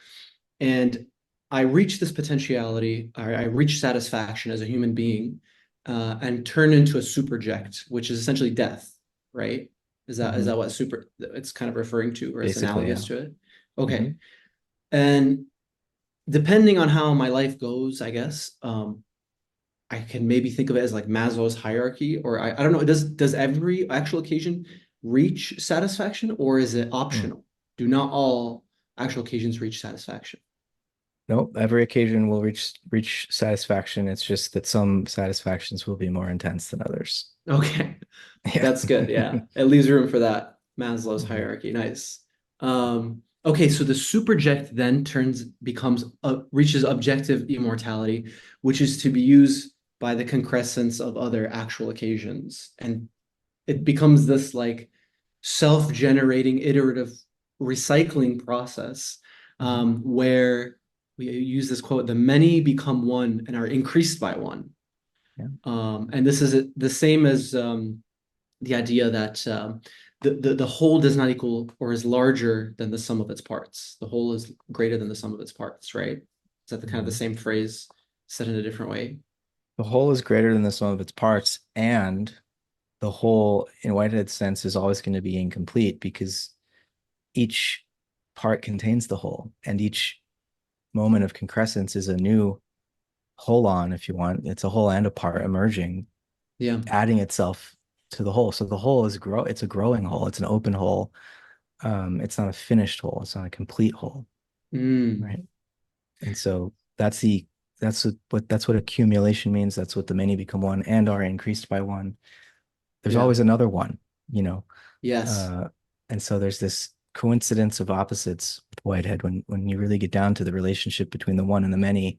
and I reach this potentiality, or I reach satisfaction as a human being, and turn into a superject, which is essentially death, right? Is Mm-hmm. that what super it's kind of referring to, or it's Basically, analogous yeah. to it? Mm-hmm. Okay. And depending on how my life goes, I guess, I can maybe think of it as like Maslow's hierarchy, or I don't know. Does every actual occasion reach satisfaction, or is it Mm. optional? Do not all actual occasions reach satisfaction? Nope. Every occasion will reach satisfaction. It's just that some satisfactions will be more intense than others. Okay. Yeah. That's good. Yeah. It leaves room for that Maslow's Mhm. hierarchy. Nice. Okay, so the superject then reaches objective immortality, which is to be used by the concrescence of other actual occasions. And it becomes this like self-generating iterative recycling process Mhm. where we use this quote, the many become one and are increased by one. Yeah. And this is the same as the idea that the whole does not equal or is larger than the sum of its parts. The whole is greater than the sum of its parts, right? Is that the kind of the Mhm. same phrase said in a different way? The whole is greater than the sum of its parts, and the whole, in Whitehead's sense, is always going to be incomplete because each part contains the whole, and each moment of concrescence is a new holon, if you want. It's a whole and a part emerging, Yeah. adding itself to the whole. So the whole is it's a growing whole, it's an open whole. It's not a finished whole, it's not a complete whole, Mm. right? And so that's what accumulation means. That's what the many become one and are increased by one. There's Yeah. always another one, you know. Yes. Uh, and so there's this coincidence of opposites with Whitehead. When you really get down to the relationship between the one and the many,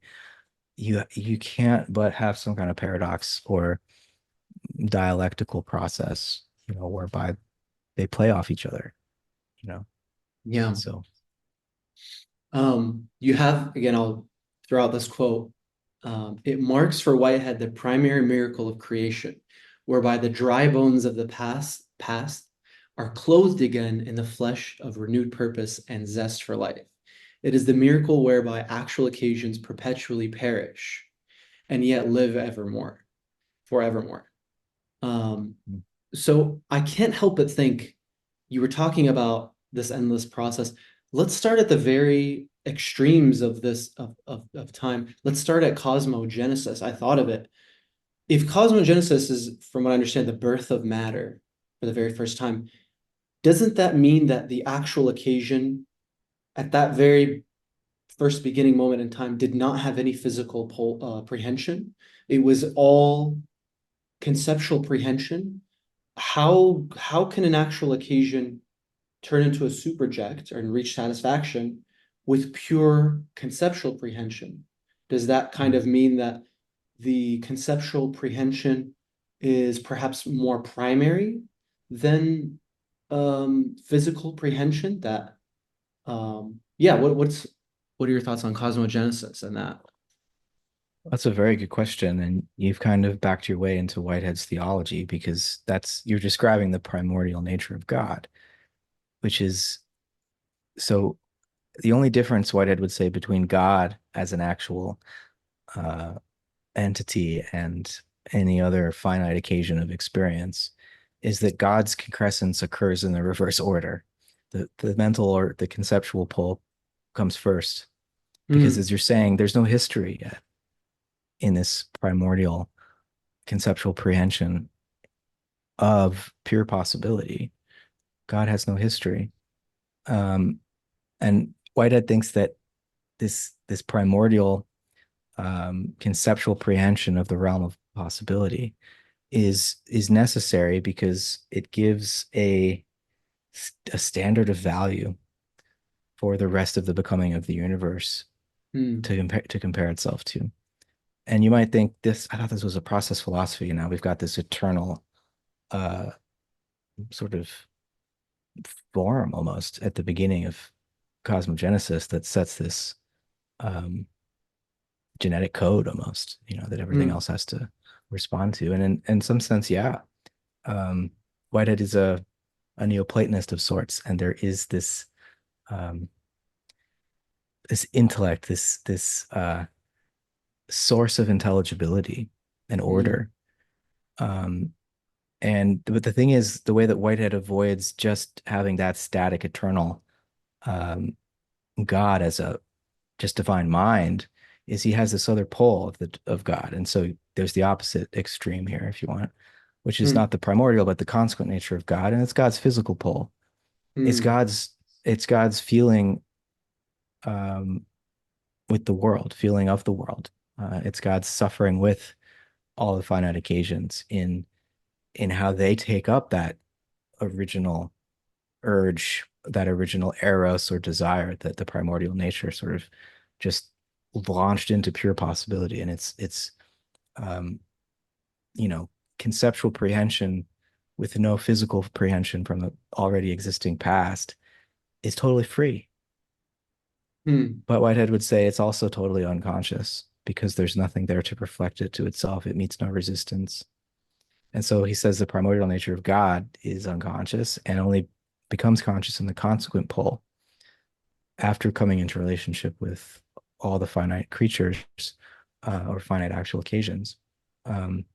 you can't but have some kind of paradox or dialectical process, whereby they play off each other, you know. Yeah. So You have, again, I'll throw out this quote. It marks for Whitehead the primary miracle of creation, whereby the dry bones of the past are clothed again in the flesh of renewed purpose and zest for life. It is the miracle whereby actual occasions perpetually perish and yet live evermore, forevermore. Um, so I can't help but think you were talking about this endless process. Let's start at the very extremes of this of time. Let's start at cosmogenesis. I thought of it. If cosmogenesis is, from what I understand, the birth of matter for the very first time, doesn't that mean that the actual occasion at that very first beginning moment in time did not have any physical prehension? It was all conceptual prehension. How can an actual occasion turn into a superject and reach satisfaction with pure conceptual prehension? Does that kind of mean that the conceptual prehension is perhaps more primary than physical prehension? That yeah, what are your thoughts on cosmogenesis and that? that's a very good question, and you've kind of backed your way into Whitehead's theology because that's you're describing the primordial nature of God, which is so the only difference Whitehead would say between God as an actual uh, entity and any other finite occasion of experience is that God's concrescence occurs in the reverse order. The mental or the conceptual pole comes first because, Hmm. as you're saying, there's no history yet in this primordial conceptual prehension of pure possibility. God has no history. Um, and Whitehead thinks that this primordial conceptual prehension of the realm of possibility is necessary because it gives a standard of value for the rest of the becoming of the universe Hmm. to compare itself to. And you might think this, I thought this was a process philosophy, and now we've got this eternal uh sort of form almost at the beginning of cosmogenesis that sets this um genetic code almost, that everything Hmm. else has to respond to. And in some sense, yeah. Um Whitehead is a Neoplatonist of sorts, and there is um this intellect, this source of intelligibility and Hmm. order. Um, but the thing is, the way that Whitehead avoids just having that static, eternal um, God as a just divine mind is he has this other pole of God, and so there's the opposite extreme here, if you want, which is Hmm. not the primordial but the consequent nature of God, and it's God's physical pole. It's Hmm. God's feeling um, with the world, feeling of the world. It's God's suffering with all the finite occasions in how they take up that original urge, that original eros or desire that the primordial nature sort of just launched into pure possibility. And it's um, you know, conceptual prehension with no physical prehension from the already existing past is totally free. Hmm. But Whitehead would say it's also totally unconscious because there's nothing there to reflect it to itself. It meets no resistance. And so he says the primordial nature of God is unconscious and only becomes conscious in the consequent pole after coming into relationship with all the finite creatures or finite actual occasions um,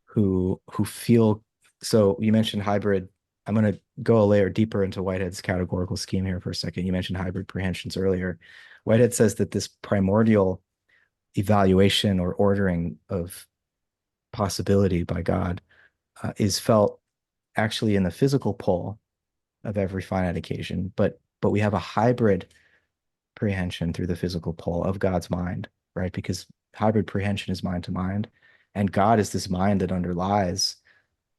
who feel. So you mentioned hybrid. I'm going to go a layer deeper into Whitehead's categorical scheme here for a second. You mentioned hybrid prehensions earlier. Whitehead says that this primordial evaluation or ordering of possibility by God is felt actually in the physical pole of every finite occasion, but we have a hybrid prehension through the physical pole of God's mind, right? Because hybrid prehension is mind to mind, and God is this mind that underlies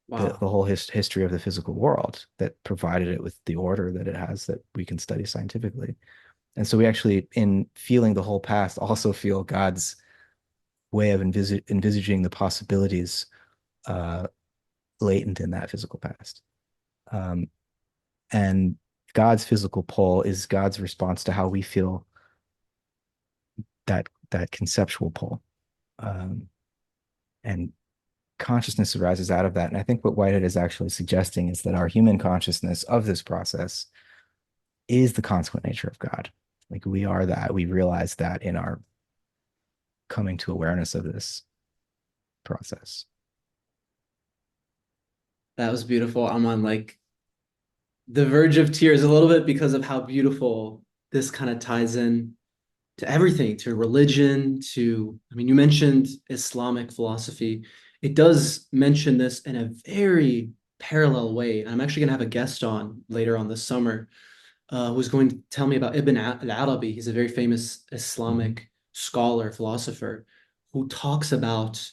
the Wow. whole history of the physical world that provided it with the order that it has that we can study scientifically. And so we actually, in feeling the whole past, also feel God's way of envisaging the possibilities uh, latent in that physical past. Um, and God's physical pole is God's response to how we feel that conceptual pole. Um, and consciousness arises out of that. And I think what Whitehead is actually suggesting is that our human consciousness of this process is the consequent nature of God. Like we are that, we realize that in our coming to awareness of this process. That was beautiful. I'm on like the verge of tears a little bit because of how beautiful this kind of ties in to everything, to religion, to, I mean, you mentioned Islamic philosophy. It does mention this in a very parallel way. And I'm actually going to have a guest on later on this summer who's going to tell me about Ibn al-Arabi. He's a very famous Mm-hmm. Islamic scholar, philosopher, who talks about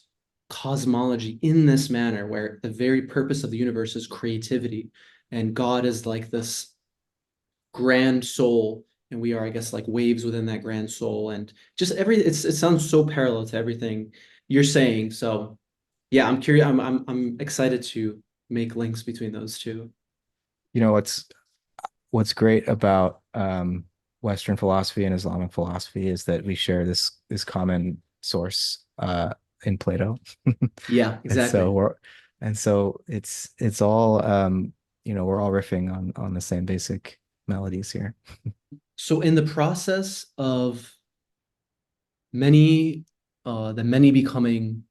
cosmology in this manner, where the very purpose of the universe is creativity, and God is like this grand soul, and we are, I guess, like waves within that grand soul, and just it sounds so parallel to everything you're saying. So yeah, I'm curious. I'm excited to make links between those two. You know, what's great about Western philosophy and Islamic philosophy is that we share this common source in Plato. Yeah, And so exactly. we're and so it's all we're all riffing on the same basic melodies here. So in the process of many, the many becoming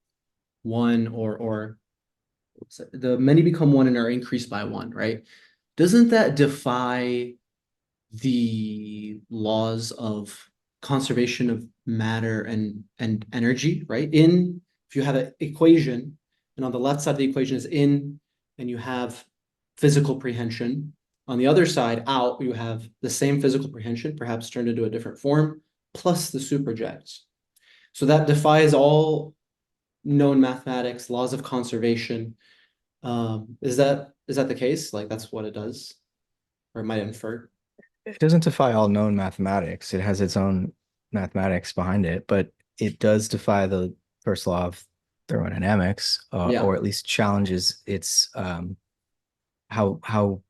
one, or the many become one and are increased by one, right? Doesn't that defy the laws of conservation of matter and energy, right? In If you have an equation, and on the left side of the equation is in, and you have physical prehension. On the other side, out, you have the same physical prehension, perhaps turned into a different form, plus the superjects. So that defies all known mathematics, laws of conservation. Is that the case? Like that's what it does, or it might infer. It doesn't defy all known mathematics. It has its own mathematics behind it, but it does defy the first law of thermodynamics, or Yeah. at least challenges its how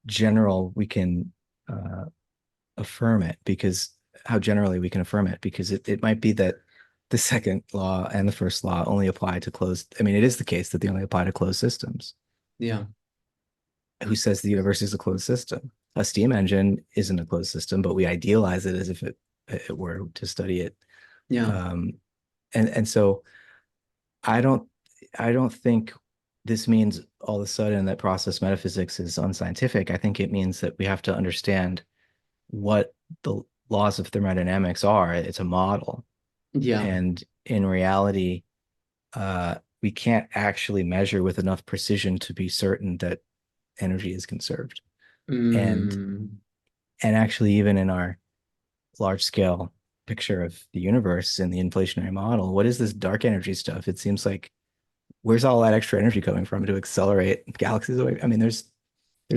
general we can uh, affirm it because how generally we can affirm it because it might be that the second law and the first law only apply to closed. I mean, it is the case that they only apply to closed systems. Yeah. Who says the universe is a closed system? A steam engine isn't a closed system, but we idealize it as if it were to study it. Yeah. Um, and so I don't I don't think this means all of a sudden that process metaphysics is unscientific. I think it means that we have to understand what the laws of thermodynamics are. It's a model. Yeah. And in reality, we can't actually measure with enough precision to be certain that energy is conserved. And Mm, and actually, even in our large scale picture of the universe in the inflationary model, what is this dark energy stuff? It seems like where's all that extra energy coming from to accelerate galaxies away? I mean, there's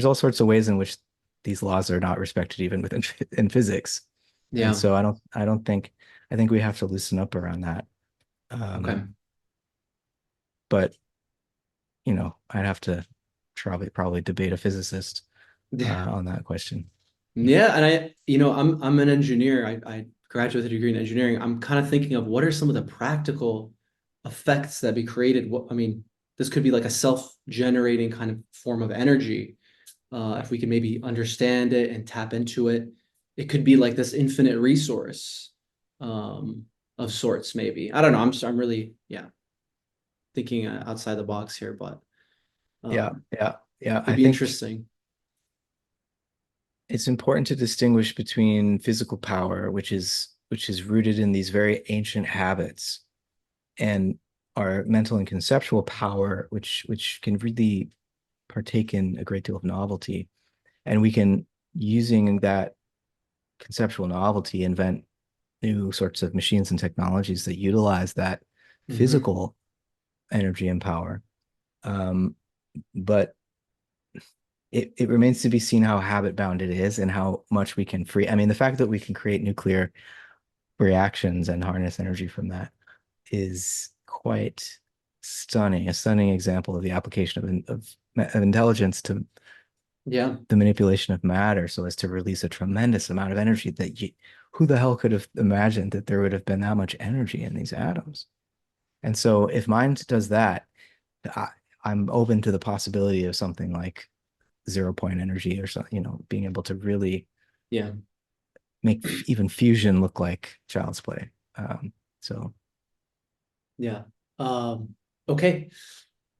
all sorts of ways in which these laws are not respected even within in physics. And yeah. so I don't think I think we have to loosen up around that. Okay. Um, but I'd have to probably debate a physicist Yeah. on that question. Yeah. And I'm an engineer. I graduated a degree in engineering. I'm kind of thinking of what are some of the practical effects that be created. What I mean, this could be like a self-generating kind of form of energy. If we can maybe understand it and tap into it, it could be like this infinite resource of sorts, maybe. I don't know. I'm really, yeah, thinking outside the box here, but Yeah, yeah, yeah. it'd I be think interesting. it's important to distinguish between physical power, which is rooted in these very ancient habits, and our mental and conceptual power, which can really partake in a great deal of novelty. And we can, using that conceptual novelty, invent new sorts of machines and technologies that utilize that Hmm. physical energy and power. Um, but it remains to be seen how habit bound it is and how much we can free. I mean, the fact that we can create nuclear reactions and harness energy from that is quite stunning, a stunning example of the application of intelligence to Yeah, the manipulation of matter so as to release a tremendous amount of energy that who the hell could have imagined that there would have been that much energy in these atoms? And so if mind does that, I, I'm open to the possibility of something like 0 point energy or something, being able to really yeah, make even fusion look like child's play. So yeah. Okay.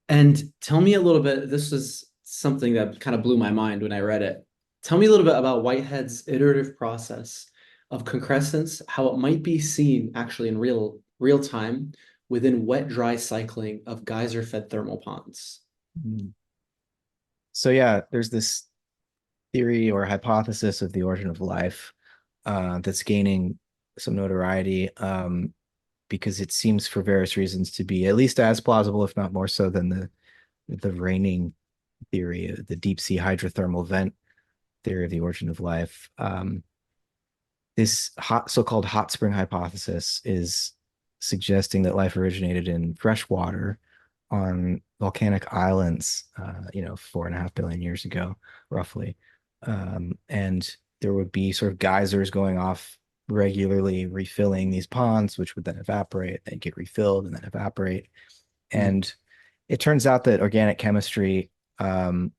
And tell me a little bit, this is something that kind of blew my mind when I read it. Tell me a little bit about Whitehead's iterative process of concrescence, how it might be seen actually in real time within wet-dry cycling of geyser-fed thermal ponds. so yeah, there's this theory or hypothesis of the origin of life that's gaining some notoriety because it seems for various reasons to be at least as plausible, if not more so, than the reigning theory, the deep sea hydrothermal vent theory of the origin of life. This so-called hot spring hypothesis is suggesting that life originated in fresh water on volcanic islands, 4.5 billion years ago, roughly. And there would be sort of geysers going off regularly, refilling these ponds, which would then evaporate, then get refilled, and then evaporate. Hmm. And it turns out that organic chemistry, um,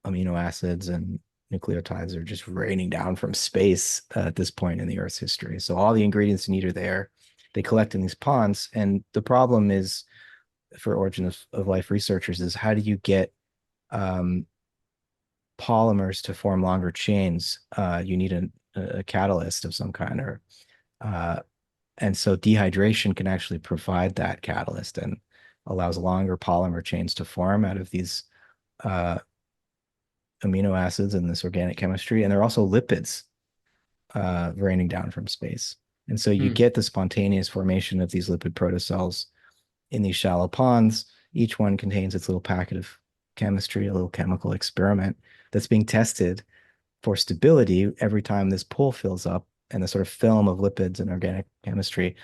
amino acids and nucleotides are just raining down from space at this point in the Earth's history. So all the ingredients you need are there. They collect in these ponds. And the problem is for origin of life researchers is how do you get um, polymers to form longer chains? You need a catalyst of some kind, or uh, and so dehydration can actually provide that catalyst and allows longer polymer chains to form out of these uh, amino acids in this organic chemistry, and there are also lipids raining down from space. And so you Hmm. get the spontaneous formation of these lipid protocells in these shallow ponds. Each one contains its little packet of chemistry, a little chemical experiment that's being tested for stability every time this pool fills up and the sort of film of lipids and organic chemistry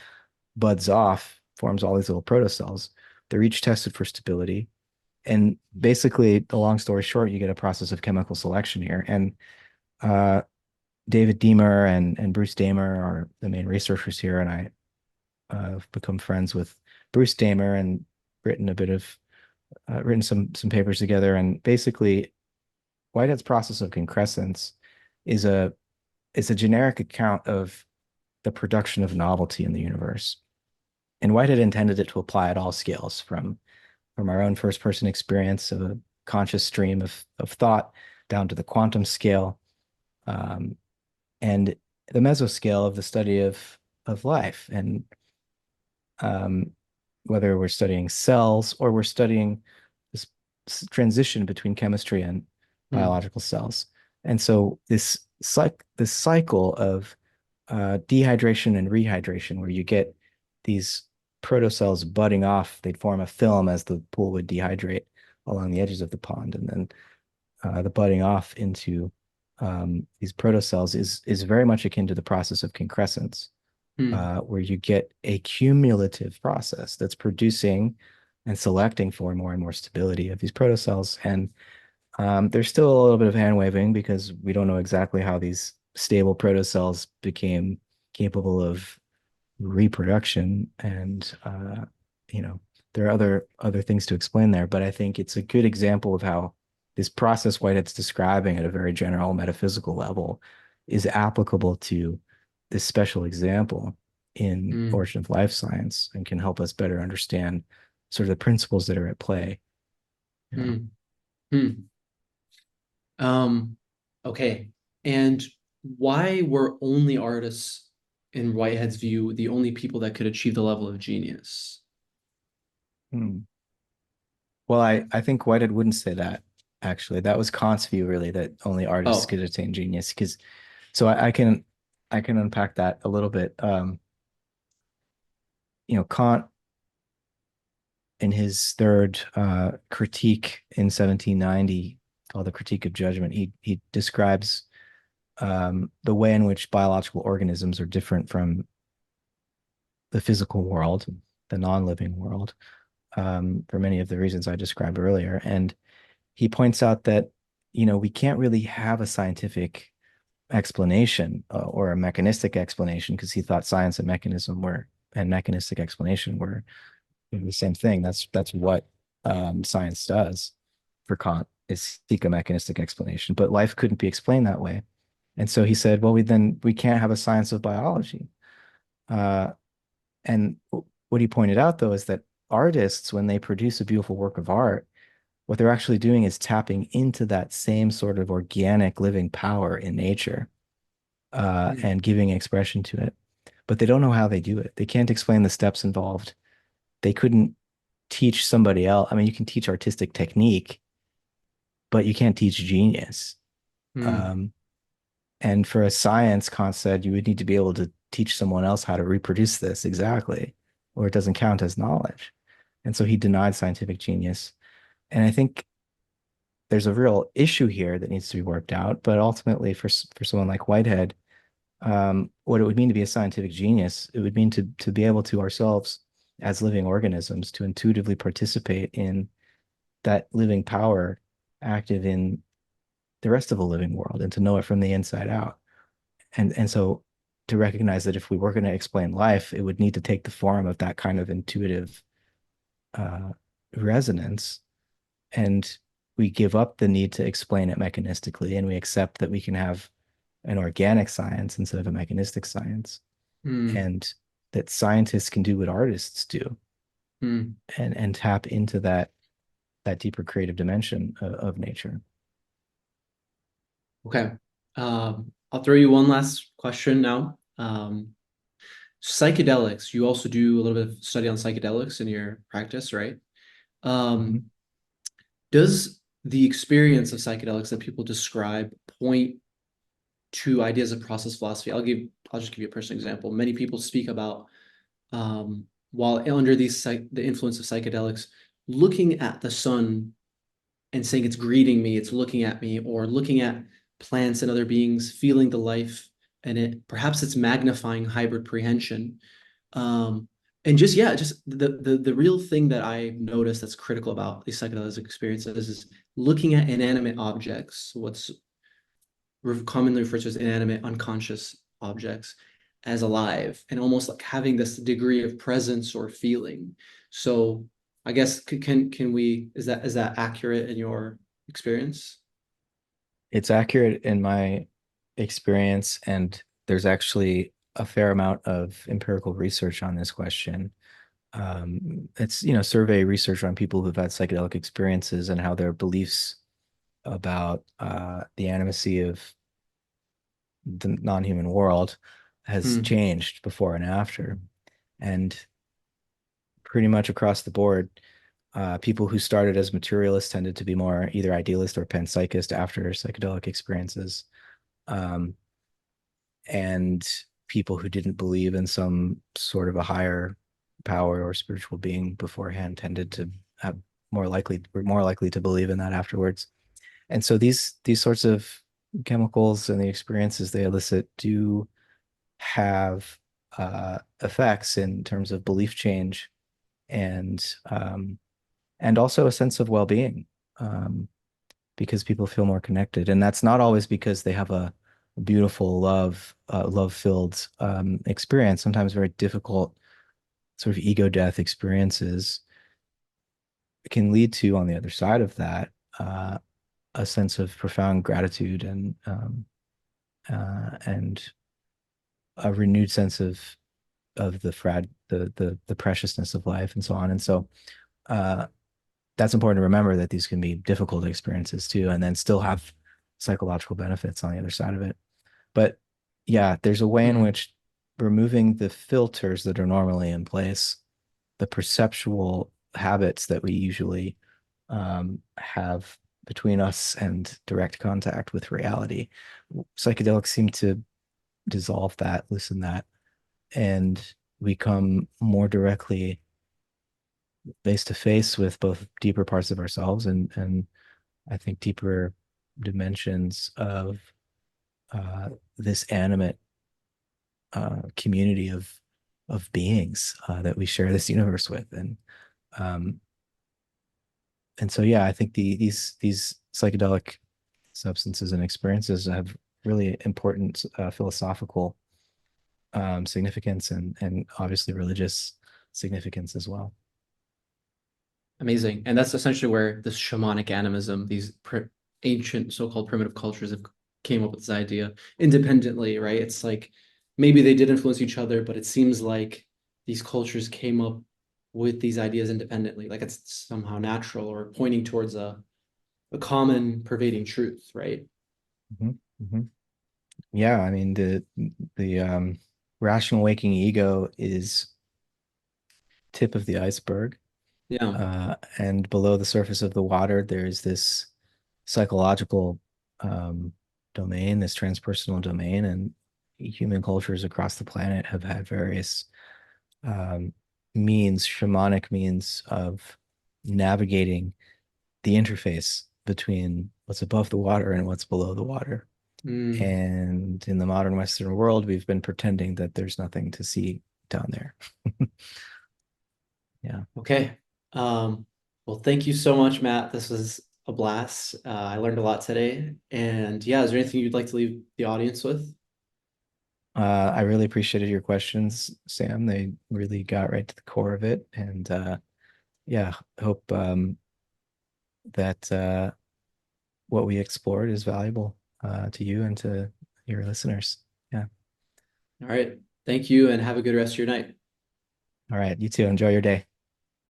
buds off, forms all these little protocells. They're each tested for stability. And basically, the long story short, you get a process of chemical selection here. And uh, David Deemer and Bruce Damer are the main researchers here, and I have become friends with Bruce Damer and written a bit of written some papers together. And basically, Whitehead's process of concrescence is a generic account of the production of novelty in the universe. And Whitehead intended it to apply at all scales, from our own first person experience of a conscious stream of thought down to the quantum scale, um, and the mesoscale of the study of life. And um, whether we're studying cells or we're studying this transition between chemistry and Hmm. biological cells. And so this cycle of dehydration and rehydration, where you get these protocells budding off, they'd form a film as the pool would dehydrate along the edges of the pond, and then the budding off into these protocells is very much akin to the process of concrescence, Hmm. where you get a cumulative process that's producing and selecting for more and more stability of these protocells. And there's still a little bit of hand waving because we don't know exactly how these stable protocells became capable of reproduction and you know, there are other things to explain there, but I think it's a good example of how this process Whitehead's describing at a very general metaphysical level is applicable to this special example in Mm, origin of life science and can help us better understand sort of the principles that are at play. Yeah. mm, mm. Um, okay. And why were only artists, in Whitehead's view, the only people that could achieve the level of genius? Hmm. Well, I think Whitehead wouldn't say that, actually. That was Kant's view, really, that only artists Oh, could attain genius. Because so I can unpack that a little bit. Kant in his third critique in 1790, called the Critique of Judgment, he describes the way in which biological organisms are different from the physical world, the non-living world, for many of the reasons I described earlier. And he points out that, we can't really have a scientific explanation or a mechanistic explanation because he thought science and mechanistic explanation were the same thing. That's what science does for Kant is seek a mechanistic explanation. But life couldn't be explained that way. And so he said, well, we can't have a science of biology. Uh, and what he pointed out, though, is that artists, when they produce a beautiful work of art, what they're actually doing is tapping into that same sort of organic living power in nature mm, and giving expression to it. But they don't know how they do it. They can't explain the steps involved. They couldn't teach somebody else. I mean, you can teach artistic technique, but you can't teach genius. mm, Um, and for a science, Kant said you would need to be able to teach someone else how to reproduce this exactly, or it doesn't count as knowledge. And so he denied scientific genius. And I think there's a real issue here that needs to be worked out. But ultimately, for someone like Whitehead, what it would mean to be a scientific genius, it would mean to be able to ourselves as living organisms to intuitively participate in that living power active in the rest of the living world and to know it from the inside out. And so to recognize that if we were going to explain life, it would need to take the form of that kind of intuitive uh, resonance. And we give up the need to explain it mechanistically and we accept that we can have an organic science instead of a mechanistic science. mm, And that scientists can do what artists do mm. and tap into that deeper creative dimension of nature. Okay. I'll throw you one last question now. Psychedelics, you also do a little bit of study on psychedelics in your practice, right? Um, Mhm. does the experience of psychedelics that people describe point to ideas of process philosophy? I'll just give you a personal example. Many people speak about while under the influence of psychedelics, looking at the sun and saying it's greeting me, it's looking at me, or looking at plants and other beings, feeling the life, and it perhaps it's magnifying hybrid prehension. Um, and just yeah, just the real thing that I noticed that's critical about these psychedelic experiences is looking at inanimate objects, what's commonly referred to as inanimate, unconscious objects, as alive, and almost like having this degree of presence or feeling. So I guess can we is that accurate in your experience? It's accurate in my experience, and there's actually a fair amount of empirical research on this question. It's, survey research on people who've had psychedelic experiences and how their beliefs about the animacy of the non-human world has Hmm. changed before and after. And pretty much across the board, people who started as materialists tended to be more either idealist or panpsychist after psychedelic experiences. Um, and people who didn't believe in some sort of a higher power or spiritual being beforehand tended to have were more likely to believe in that afterwards. And so these sorts of chemicals and the experiences they elicit do have effects in terms of belief change and and also a sense of well-being because people feel more connected. And that's not always because they have a beautiful love filled experience. Sometimes very difficult sort of ego death experiences can lead to, on the other side of that, a sense of profound gratitude and a renewed sense of the preciousness of life and so on. And so uh, that's important to remember, that these can be difficult experiences too, and then still have psychological benefits on the other side of it. But yeah, there's a way in Mm. which removing the filters that are normally in place, the perceptual habits that we usually have between us and direct contact with reality, psychedelics seem to dissolve that, loosen that, and we come more directly face to face with both deeper parts of ourselves and I think deeper dimensions of uh, this animate community of beings that we share this universe with, um, and so yeah, I think these psychedelic substances and experiences have really important philosophical significance and obviously religious significance as well. Amazing. And that's essentially where this shamanic animism, these ancient so-called primitive cultures have came up with this idea independently, right? It's like maybe they did influence each other, but it seems like these cultures came up with these ideas independently, like it's somehow natural or pointing towards a common pervading truth, right? Mhm, mhm. Yeah, I mean the rational waking ego is tip of the iceberg. Yeah. And below the surface of the water, there's this psychological um, domain, this transpersonal domain, and human cultures across the planet have had various um, means, shamanic means of navigating the interface between what's above the water and what's below the water. Mm. And in the modern Western world, we've been pretending that there's nothing to see down there. Yeah. Okay. Um, well, thank you so much, Matt. This was a blast. I learned a lot today. And yeah, is there anything you'd like to leave the audience with? I really appreciated your questions, Sam. They really got right to the core of it. And yeah, hope that what we explored is valuable to you and to your listeners. Yeah. All right. Thank you and have a good rest of your night. All right. You too. Enjoy your day.